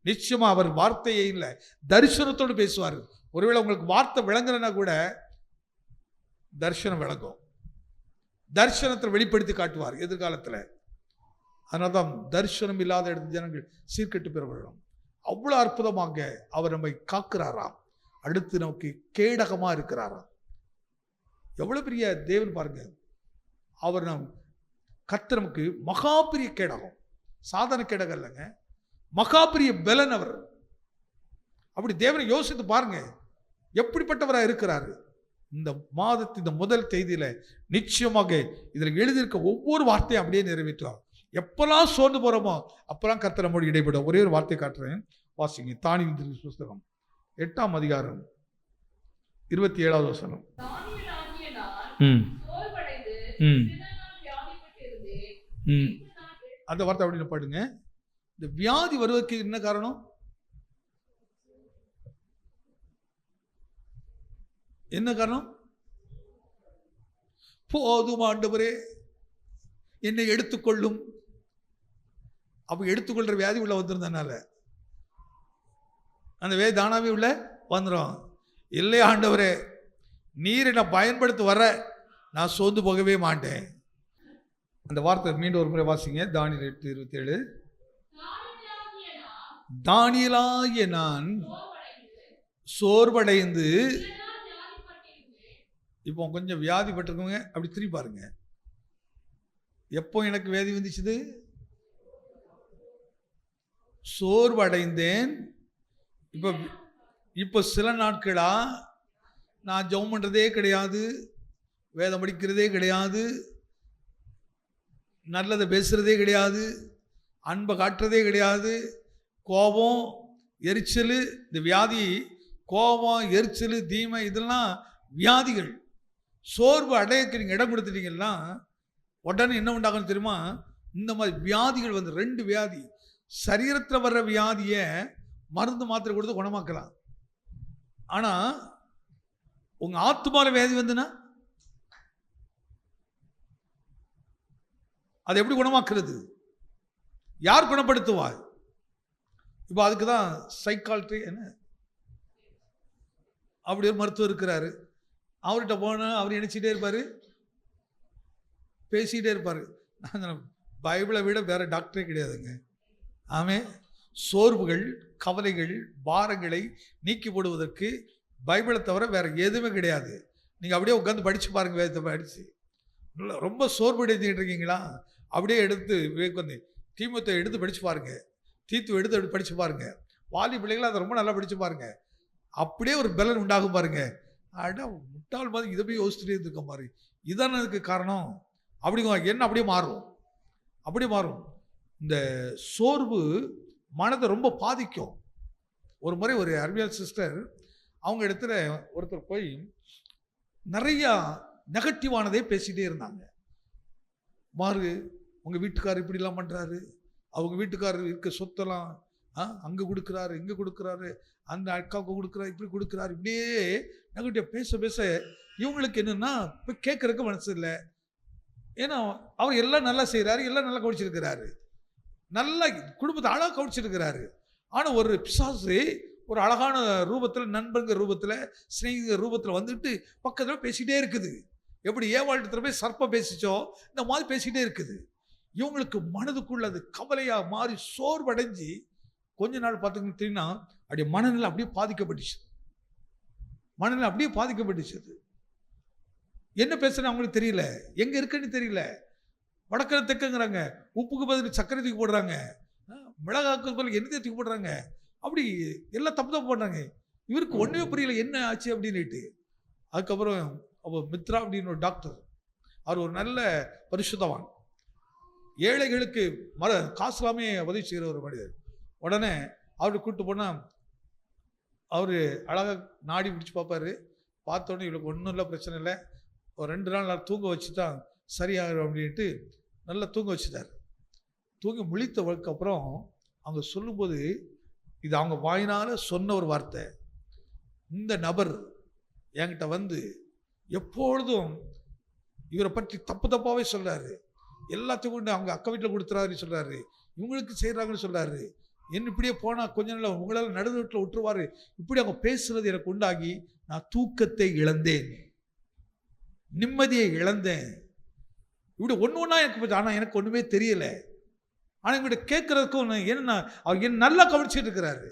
நிச்சயமா அவர் வார்த்தையே இல்லை, தரிசனத்தோடு பேசுவார். ஒருவேளை உங்களுக்கு வார்த்தை விளங்குறனா கூட தரிசனம் விளங்கும், தரிசனத்தை வெளிப்படுத்தி காட்டுவார் எதிர்காலத்தில். அதனால தான் தரிசனம் இல்லாத இடத்து ஜனங்கள் சீர்கெட்டு பெறப்படும். அவ்வளோ அற்புதமாக அவர் நம்மை காக்கிறாராம், அடுத்து நமக்கு கேடகமாக இருக்கிறாராம். எவ்வளோ பெரிய தேவன் பாருங்க, அவர் நம் கர்த்தர் நமக்கு மகா பெரிய கேடகம், சாதாரண கேடகம் இல்லைங்க, மகா பெரிய பலன் அவர். அப்படி தேவனை யோசித்து பாருங்க, எப்படிப்பட்டவராக இருக்கிறாரு. இந்த மாதத்தின் இந்த முதல் தேதியில நிச்சயமாக இதில் எழுதியிருக்க ஒவ்வொரு வார்த்தையும் அப்படியே நிறைவேற்றுவார். எப்பெல்லாம் சோர்ந்து போறோமோ அப்பெல்லாம் கர்த்தர் நம்மோடு இடைப்படும். ஒரே ஒரு வார்த்தை காட்டுறேன், வாசிங்க. தானியேல் புஸ்தகம் 8ஆம் அதிகாரம் 27வது வசனம். அந்த வார்த்தை அப்படின்னு பாடுங்க. இந்த வியாதி வருவதற்கு என்ன காரணம்? என்ன காரணம்? போதும் ஆண்டவரே என்னை எடுத்துக்கொள்ளும். அப்ப எடுத்துக்கொள்ற வியாதி உள்ள வந்திருந்தனால அந்த வியாதி தானாவே உள்ள வந்துடும். இல்லை ஆண்டவரே, நீரை நான் பயன்படுத்த வர நான் சோர்ந்து போகவே மாட்டேன், அந்த வார்த்தை மீண்டும் ஒரு முறை வாசிங்க. தானியேல் 8:27. தானியேலாகிய நான் சோர்வடைந்து, இப்போ கொஞ்சம் வியாதிப்பட்டிருக்கவங்க அப்படி திரும்பி பாருங்க. எப்போ எனக்கு வியாதி வந்துச்சுது? சோர்வடைந்தேன். இப்போ சில நாட்களா நான் ஜெபம் பண்ணுறதே கிடையாது, வேதம் படிக்கிறதே கிடையாது, நல்லதை பேசுகிறதே கிடையாது, அன்பை காட்டுறதே கிடையாது. கோபம், எரிச்சல், இந்த வியாதி கோபம், எரிச்சல், தீமை இதெல்லாம் வியாதிகள். சோர்வு அடையக்கு நீங்கள் இடம் கொடுத்துட்டீங்கன்னா உடனே என்ன உண்டாகும் தெரியுமா? இந்த மாதிரி வியாதிகள் வந்து 2 வியாதி. சரீரத்தில் வர்ற வியாதியை மருந்து மாத்திரை கொடுத்து குணமாக்கலாம். ஆனால் உங்கள் ஆத்துமால வியாதி வந்துன்னா அதை எப்படி குணமாக்குறது? யார் குணப்படுத்துவார்? இப்போ அதுக்கு தான் சைக்காலஜி என்ன அப்படி ஒரு மருத்துவர் இருக்கிறாரு. அவர்கிட்ட போனால் அவர் நினைச்சிட்டே இருப்பார், பேசிக்கிட்டே இருப்பார். நாங்கள் பைபிளை விட வேற டாக்டரே கிடையாதுங்க. ஆமே, சோர்வுகள், கவலைகள், பாரங்களை நீக்கி போடுவதற்கு பைபிளை தவிர வேற எதுவுமே கிடையாது. நீங்கள் அப்படியே உட்காந்து படித்து பாருங்க. வேதத்தை படித்து ரொம்ப சோர்வு அடைஞ்சிட்டு இருக்கீங்களா? அப்படியே எடுத்து உட்காந்து தீமத்தை எடுத்து படித்து பாருங்க, தீத்து எடுத்து படித்து பாருங்க. வாலி பிள்ளைகளை அதை ரொம்ப நல்லா படித்து பாருங்க. அப்படியே ஒரு பலன் உண்டாகும் பாருங்க. ஆடா முட்டாள் மாதிரி இதை போய் யோசிச்சுட்டே இருக்க மாதிரி, இதான அதுக்கு காரணம். அப்படிங்க என்ன அப்படியே மாறும், அப்படியே மாறும். இந்த சோர்வு மனதை ரொம்ப பாதிக்கும். ஒரு முறை ஒரு அருமையான சிஸ்டர், அவங்க இடத்துல ஒருத்தர் போய் நிறையா நெகட்டிவானதே பேசிகிட்டே இருந்தாங்க. மாறு, உங்கள் வீட்டுக்காரர் இப்படிலாம் பண்ணுறாரு, அவங்க வீட்டுக்காரர் இருக்க சொத்தெல்லாம் அங்கே கொடுக்குறாரு, இங்கே கொடுக்குறாரு, அந்த அக்காவுக்கு கொடுக்குறாரு, இப்படி கொடுக்குறாரு, இப்படியே நெகட்டிவ் பேச பேச இவங்களுக்கு என்னென்னா இப்போ கேட்குறதுக்கு மனசு இல்லை. ஏன்னா அவர் எல்லாம் நல்லா செய்கிறாரு, எல்லாம் நல்லா கவனிச்சிருக்கிறாரு, நல்லா குடும்பத்தை அழகாக கவனிச்சிருக்கிறாரு. ஆனால் ஒரு பிசாசு ஒரு அழகான ரூபத்தில், நண்பங்க ரூபத்தில், ஸ்நேகித ரூபத்தில் வந்துட்டு பக்கத்தில் பேசிகிட்டே இருக்குது. எப்படி ஏவாழ்கிட்ட போய் சர்ப்பம் பேசிச்சோ இந்த மாதிரி பேசிக்கிட்டே இருக்குது. இவங்களுக்கு மனதுக்குள்ள அது கவலையாக மாறி சோர்வடைஞ்சு கொஞ்ச நாள் பார்த்துக்கிட்டீங்கன்னா அப்படியே மனநிலை அப்படியே பாதிக்கப்பட்டுச்சு. மனநிலை அப்படியே பாதிக்கப்பட்டுச்சு. என்ன பேசுறேன்னு அவங்களுக்கு தெரியல, எங்கே இருக்குன்னு தெரியல. வடக்கிற தெற்குங்கிறாங்க, உப்புக்கு பதில் சர்க்கரை தூக்கி போடுறாங்க, மிளகாக்கு பதில் எண்ணெய் தூக்கி போடுறாங்க, அப்படி எல்லாம் தப்பு தப்பு பண்ணுறாங்க. இவருக்கு ஒன்றுமே புரியல என்ன ஆச்சு அப்படின்னுட்டு. அதுக்கப்புறம் அப்போ மித்ரா அப்படின்னு ஒரு டாக்டர், அவர் ஒரு நல்ல பரிசுத்தவான், ஏழைகளுக்கு காசு இல்லாமே உதவி செய்கிற ஒரு மனிதர். உடனே அவருக்கு கூப்பிட்டு போனால் அவர் அழகாக நாடி பிடிச்சி பார்ப்பார். பார்த்தோன்னே இவளுக்கு ஒன்றும் இல்லை, பிரச்சனை இல்லை, ஒரு 2 நாள் தூங்க வச்சு தான் சரியாகிடும் அப்படின்ட்டு நல்லா தூங்க வச்சுட்டார். தூங்கி முழித்தவளுக்கு அப்புறம் அவங்க சொல்லும்போது இது அவங்க வாயினால் சொன்ன ஒரு வார்த்தை. இந்த நபர் என்கிட்ட வந்து எப்பொழுதும் இவரை பற்றி தப்பு தப்பாகவே சொல்கிறாரு, எல்லாத்தையும் கொண்டு அவங்க அக்கா வீட்டில் கொடுத்துறாருன்னு சொல்கிறாரு, இவங்களுக்கு செய்கிறாங்கன்னு சொல்கிறாரு, என்ன இப்படியே போனால் கொஞ்ச நாள் உங்களால் நடு வீட்டில் விட்டுருவார், இப்படி அவங்க பேசுகிறது எனக்கு உண்டாகி நான் தூக்கத்தை இழந்தேன், நிம்மதியை இழந்தேன். இப்படி ஒன்று ஒன்றா எனக்கு, ஆனால் எனக்கு ஒன்றுமே தெரியலை. ஆனால் இவங்கள்ட்ட கேட்குறதுக்கும் என்ன, அவர் என்ன நல்லா கவனிச்சுட்டு இருக்கிறாரு,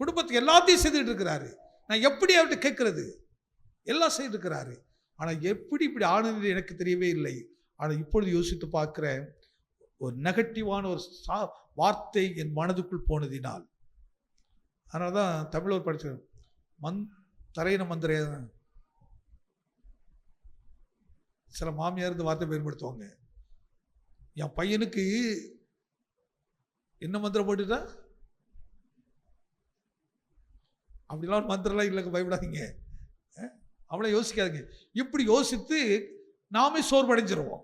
குடும்பத்துக்கு எல்லாத்தையும் செய்துட்டு இருக்கிறாரு, நான் எப்படி அவர்கிட்ட கேட்குறது, எல்லாம் செய்துட்டு இருக்கிறாரு. ஆனால் எப்படி இப்படி ஆனது எனக்கு தெரியவே இல்லை. ஆனால் இப்பொழுது யோசித்து பார்க்குறேன், ஒரு நெகட்டிவான ஒரு வார்த்தை என் மனதுக்குள் போனதினால். அதனால தான் தமிழர் படித்த தரையின மந்திர சில மாமியார் இந்த வார்த்தை பயன்படுத்துவாங்க. என் பையனுக்கு என்ன மந்திரம் போட்டுட்டா, அப்படிலாம் ஒரு மந்திரம்லாம் இல்லைங்க, பயப்படாதீங்க, அவ்வளோ யோசிக்காதீங்க. இப்படி யோசித்து நாமே சோர்வடைஞ்சிருவோம்.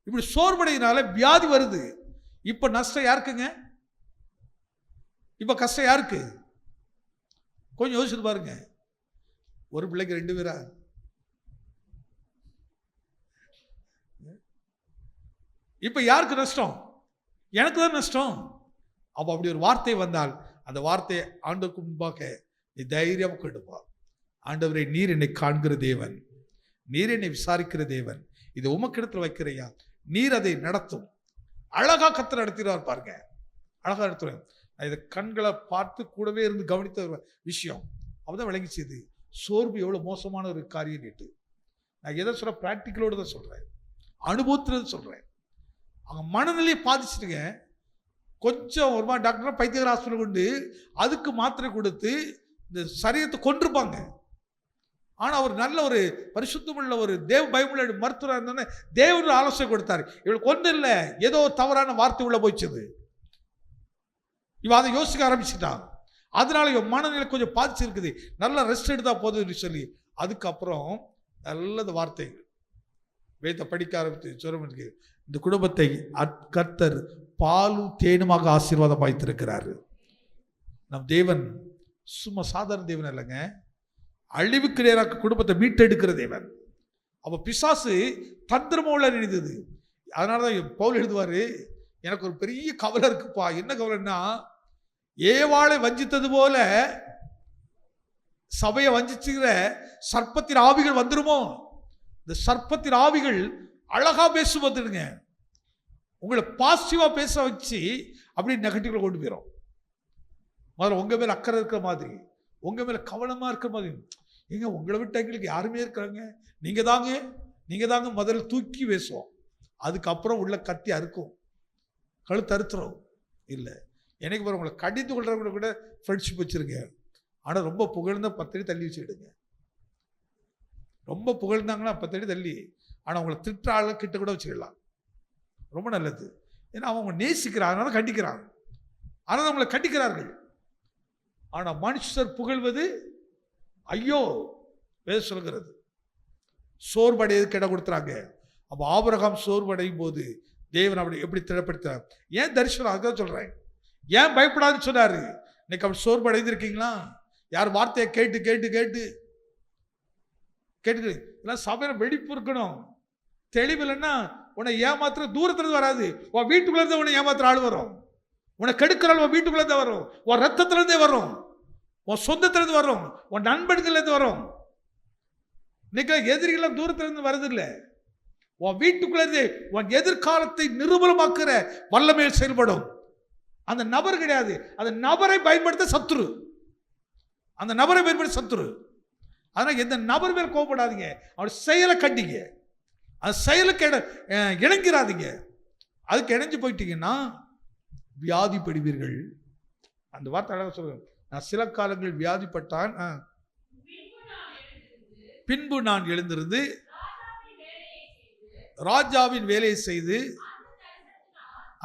இப்படி சோர்வடையினால வியாதி வருது. இப்போ நஷ்டம் யாருக்குங்க? இப்போ கஷ்டம் யாருக்கு? கொஞ்சம் யோசிச்சு பாருங்க. ஒரு பிள்ளைக்கு 2 பேரா? இப்போ யாருக்கு நஷ்டம்? எனக்கு தான் நஷ்டம். அப்போ அப்படி ஒரு வார்த்தை வந்தால் அந்த வார்த்தையை ஆண்டவருக்கு முன்பாக நீ தைரியமாக கொண்டு போ. ஆண்டவரே, நீர் என்னை காண்கிற தேவன், நீர் என்னை விசாரிக்கிற தேவன், இது உமக்கிடத்தில் வைக்கிறையா, நீர் அதை நடத்தும். அழகா கர்த்தர் நடத்திடுவார் பாருங்க, அழகா நடத்துவேன். நான் இதை கண்களை பார்த்து கூடவே இருந்து கவனித்த ஒரு விஷயம் அப்பதான் விளங்கிச்சு, இது சோர்வு எவ்வளவு மோசமான ஒரு காரியம் கேட்டு. நான் எதை சொல்ற, பிராக்டிக்கலோடு தான் சொல்றேன், அனுபவத்தில் சொல்றேன். அவங்க மனநிலையை பாதிச்சுட்டுங்க. கொஞ்சம் ஒரு மாதிரி டாக்டர் பைத்தியகார ஹாஸ்பிட்டல் கொண்டு அதுக்கு மாத்திரை கொடுத்து இந்த சரீரத்தை கொண்டிருப்பாங்க. ஆனால் அவர் நல்ல ஒரு பரிசுத்தமுள்ள ஒரு தேவ பயமுள்ள மருத்துவராக இருந்தோன்னே தேவன் ஆலோசனை கொடுத்தாரு, இவளுக்கு ஒன்றும் இல்லை, ஏதோ தவறான வார்த்தை உள்ள போயிடுச்சு, இவன் அதை யோசிக்க ஆரம்பிச்சுட்டான், அதனால இவன் மனநிலை கொஞ்சம் பாதிச்சிருக்குது, நல்லா ரெஸ்ட் எடுத்தா போதுன்னு சொல்லி அதுக்கப்புறம் நல்லது வார்த்தைகள் வேத படிக்க ஆரம்பித்து சொல்ல, இந்த குடும்பத்தை கர்த்தர் பாலும் தேனுமாக ஆசீர்வாதம் வைத்திருக்கிறாரு. நம் தேவன் சும்மா சாதாரண தேவன் இல்லைங்க, அழிவுக்கு நேராக குடும்பத்தை மீட்டெடுக்கிற தேவன். அப்போ பிசாசு தந்திரமோல நினைத்தது. அதனாலதான் பவுல் எழுதுவாரு, எனக்கு ஒரு பெரிய கவலை இருக்குப்பா. என்ன கவலைன்னா, ஏவாளை வஞ்சித்தது போல சபையை வஞ்சிச்சுக்கிற சர்ப்பத்தின் ஆவிகள் வந்துருமோ. இந்த சர்ப்பத்தின் ஆவிகள் அழகா பேசுவதுங்க, உங்களை பாசிட்டிவா பேச வச்சு அப்படி நெகட்டிவ்ல கொண்டு போயிடும். முதல்ல உங்க மேல அக்கறை இருக்கிற மாதிரி, உங்க மேல கவனமா இருக்கிற மாதிரி, எங்க உங்களை விட்டு எங்களுக்கு யாருமே இருக்கிறாங்க, நீங்க தாங்க முதல்ல தூக்கி பேசுவோம். அதுக்கப்புறம் உள்ள கத்தி அறுக்கும், கழுத்து அறுத்துரும். இல்லை எனக்கு பாரு, உங்களை கடித்து கொள்றவங்க கூட ஃப்ரெண்ட்ஷிப் வச்சிருங்க. ஆனால் ரொம்ப புகழ்ந்தா 10 அடி தள்ளி வச்சுக்கிடுங்க. ரொம்ப புகழ்ந்தாங்கன்னா 10 அடி தள்ளி. ஆனால் உங்களை திட்ட ஆளு கிட்ட கூட வச்சுக்கலாம், ரொம்ப நல்லது. ஏன்னா அவங்க நேசிக்கிறாங்க, அதனால கண்டிக்கிறாங்க, அதனால அவங்களை கண்டிக்கிறார்கள். ஆனால் மனுஷர் புகழ்வது ஐயோ பேச சொல்கிறது. சோர்வடையதுக்கு இடம் கொடுத்துறாங்க. அப்போ ஆபிரகாம் சோர்வடையும் போது தேவன் அப்படி எப்படி திடப்படுத்தார்? ஏன் தரிசனம்? அதுதான் சொல்றேன், ஏன் பயப்படாதுன்னு சொன்னாரு. இன்னைக்கு அப்படி சோர்வடைந்திருக்கீங்களா? யார் வார்த்தையை கேட்டு கேட்டு கேட்டு கேட்டு இதெல்லாம் சபையில வெடிப்பு இருக்கணும். தெளிவில்லைன்னா உன்னை ஏமாத்துற தூரத்துல வராது, உன் வீட்டுக்குள்ள இருந்து உன்னை ஏமாத்துற ஆள் வரும். உன்னை கெடுக்கிறாள் உன் வீட்டுக்குள்ள இருந்து வரும், உன் ரத்தத்துல இருந்தே வரும், உன் சொந்தத்துல இருந்து வரும், உன் நண்பன்கள் இருந்து வரும். இன்னைக்கு எதிரிகள் தூரத்துல இருந்து வருது இல்லை, உன் வீட்டுக்குள்ள இருந்து உன் எதிர்காலத்தை நிரூபணமாக்குற வல்லமையில் செயல்படும். அந்த நபர் கிடையாது, அந்த நபரை பயன்படுத்த சத்துரு, அந்த நபரை பயன்படுத்த சத்துரு. அதனால எந்த நபர் மேல் கோபப்படாதீங்க, அவர் செயலை கண்டிங்க, அந்த செயலுக்கு இணங்கிறாதீங்க. அதுக்கு இணைஞ்சு போயிட்டீங்கன்னா வியாதிப்படுவீர்கள். அந்த வார்த்தை அழகாக சொல்றேன், நான் சில காலங்கள் வியாதிப்பட்டான், பின்பு நான் எழுந்திருந்து ராஜாவின் வேலையை செய்து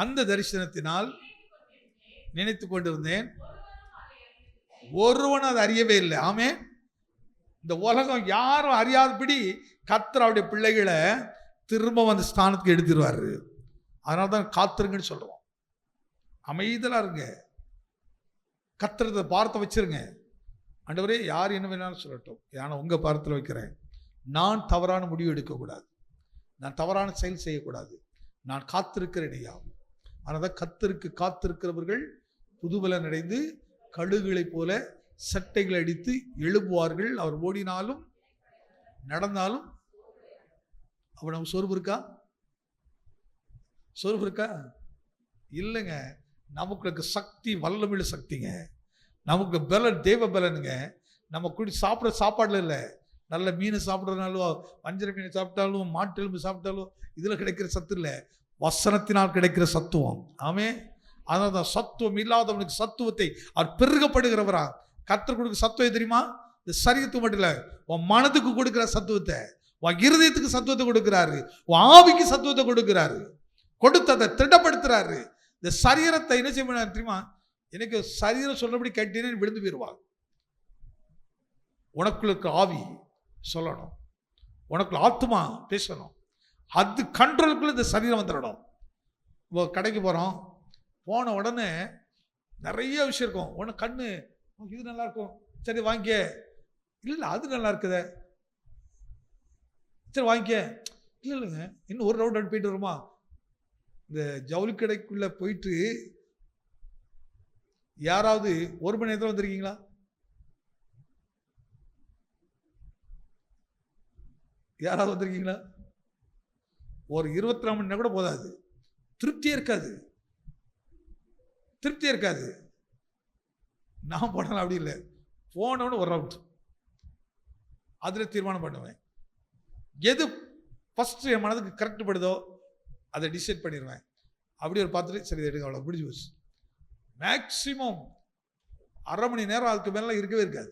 அந்த தரிசனத்தினால் நினைத்து கொண்டிருந்தேன், ஒருவன் அதை அறியவே இல்லை. ஆமே, இந்த உலகம் யாரும் அறியாதபடி கர்த்தர் அவருடைய பிள்ளைகளை திரும்ப அந்த ஸ்தானத்துக்கு எடுத்துருவாரு. அதனால தான் காத்திருங்கன்னு சொல்றோம். அமைதலா இருங்க, கர்த்தரத்தை பார்த்து வச்சிருங்க. ஆண்டவரே யார் என்ன வேணாலும் சொல்லட்டும், ஆனால் உங்க பார்த்துல வைக்கிறேன். நான் தவறான முடிவு எடுக்கக்கூடாது, நான் தவறான செயல் செய்யக்கூடாது, நான் காத்திருக்கிறேன் ஐயா. ஆனால் கர்த்தருக்கு காத்திருக்கிறவர்கள் புதுபலன் அடைந்து கழுகுகளைப் போல சட்டைகளை அடித்து எழுப்புவார்கள். அவர் ஓடினாலும் நடந்தாலும். அவ நம்ம சோர்வு இருக்கா? சோர்வு இருக்கா? இல்லைங்க. நமக்கு சக்தி வல்லமிழ் சக்திங்க, நமக்கு பலன் தேவ பலனுங்க. நம்ம கூடி சாப்பிட்ற சாப்பாடுல இல்லை, நல்ல மீன் சாப்பிட்றதுனாலும் வஞ்சர மீன் சாப்பிட்டாலும் மாட்டு எலும்பு சாப்பிட்டாலும் இதில் கிடைக்கிற சத்து இல்லை, வசனத்தினால் கிடைக்கிற சத்துவம். ஆமே, அதனால தான் சத்துவம் இல்லாதவனுக்கு சத்துவத்தை அவர் பெருகப்படுகிறவரா. கர்த்தர் கொடுக்க சத்துவம் தெரியுமா? இந்த சரீரத்துக்கு மட்டும் இல்லை, உன் மனதுக்கு கொடுக்கிற சத்துவத்தை, உன் இருதயத்துக்கு சத்துவத்தை கொடுக்கிறாரு, உன் ஆவிக்கு சத்துவத்தை கொடுக்கிறாரு, கொடுத்து அதை திடப்படுத்துறாரு. இந்த சரீரத்தை என்ன செய்ய தெரியுமா? எனக்கு சரீரம் சொல்றபடி கேட்டீங்கன்னு விழுந்து போயிடுவாங்க. உனக்குள்ள ஆவி சொல்லணும், உனக்குள்ள ஆத்மா பேசணும், அது கண்ட்ரோலுக்குள்ள இந்த சரீரம் வந்துடணும். இப்போ கடைக்கு போகிறோம், போன உடனே நிறைய விஷயம் இருக்கும். உடனே கண்ணு இது நல்லா இருக்கும், சரி வாங்கிக்க, இல்லை அது நல்லா இருக்குத, சரி வாங்கிக்க, இல்லை இல்லைங்க இன்னும் ஒரு ரவுண்ட் போயிட்டு வருமா. இந்த ஜவுளி கடைக்குள்ள போயிட்டு யாராவது 1 மணி நேரத்தில் வந்திருக்கீங்களா? யாராவது வந்திருக்கீங்களா? ஒரு 24 மணி நேரம் கூட போதாது, திருப்தியே இருக்காது, திருப்தியே இருக்காது. நான் போனாலும் அப்படி இல்லை, போனவனு ஒரு ரவுண்ட் அதில் தீர்மானம் பண்ணுவேன். எது ஃபஸ்ட்டு என் மனதுக்கு கரெக்ட் படுதோ அதை டிசைட் பண்ணிடுவேன். அப்படி ஒரு பார்த்துட்டு சரி எடுங்க, அவ்வளோ முடிஞ்சு போச்சு. மேக்சிமம் அரை மணி நேரம் அதுக்கு மேலே இருக்கவே இருக்காது.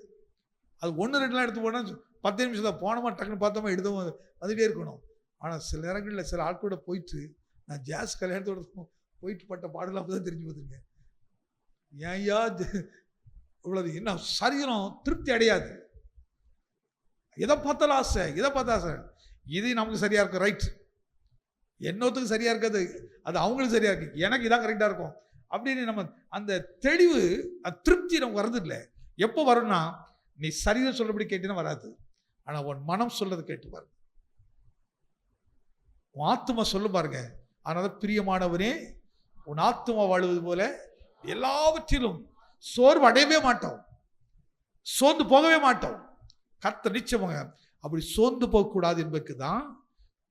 அது 1-2 எடுத்து போனால் 10 நிமிஷம் தான், போனோமா டக்குன்னு பார்த்தோமா எடுத்தோம் வந்துகிட்டே இருக்கணும். ஆனால் சில நேரங்களில் சில ஆட்களோட போயிட்டு, நான் ஜாஸ் கல்யாணத்தோட போயிட்டு பட்ட பாடலாம் அப்போ தான் தெரிஞ்சு பார்த்துருங்க. ஏன்யா இவ்வளவு என்ன சரீரம் திருப்தி அடையாது. எதை பார்த்தாலும் ஆசை, எதை பார்த்தா ஆசை. இது நமக்கு சரியா இருக்கும், ரைட், என்னத்துக்கு சரியா இருக்காது, அது அவங்களுக்கு சரியா இருக்கு, எனக்கு இதான் கரெக்டா இருக்கும் அப்படின்னு நம்ம அந்த தெளிவு, திருப்தி நமக்கு வரது இல்லை. எப்போ வரும்னா, நீ சரீரம் சொல்லபடி கேட்டீங்கன்னா வராது. ஆனா உன் மனம் சொல்றது கேட்டு பாருங்க, உன் ஆத்துமா சொல்ல பாருங்க. அதனால பிரியமானவனே, உன் ஆத்துமா வாழுவது போல எல்லாவற்றிலும் சோர்வு அடையவே மாட்டோம், சோர்ந்து போகவே மாட்டோம். கர்த்தர் நிச்சயமாக அப்படி சோர்ந்து போகக்கூடாது என்பதற்கு தான்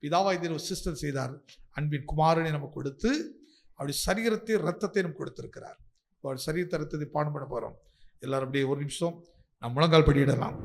பிதாவாய் தேவன் சிஸ்டம் செய்தார். அன்பின் குமாரனை நமக்கு கொடுத்து அப்படி சரீரத்தை ரத்தத்தை நமக்கு கொடுத்திருக்கிறார். சரீரத்தை ரத்தத்தை பானம் பண்ண போறோம். எல்லாரும் அப்படியே ஒரு நிமிஷம் நம் முழங்கால் படியிடலாம்.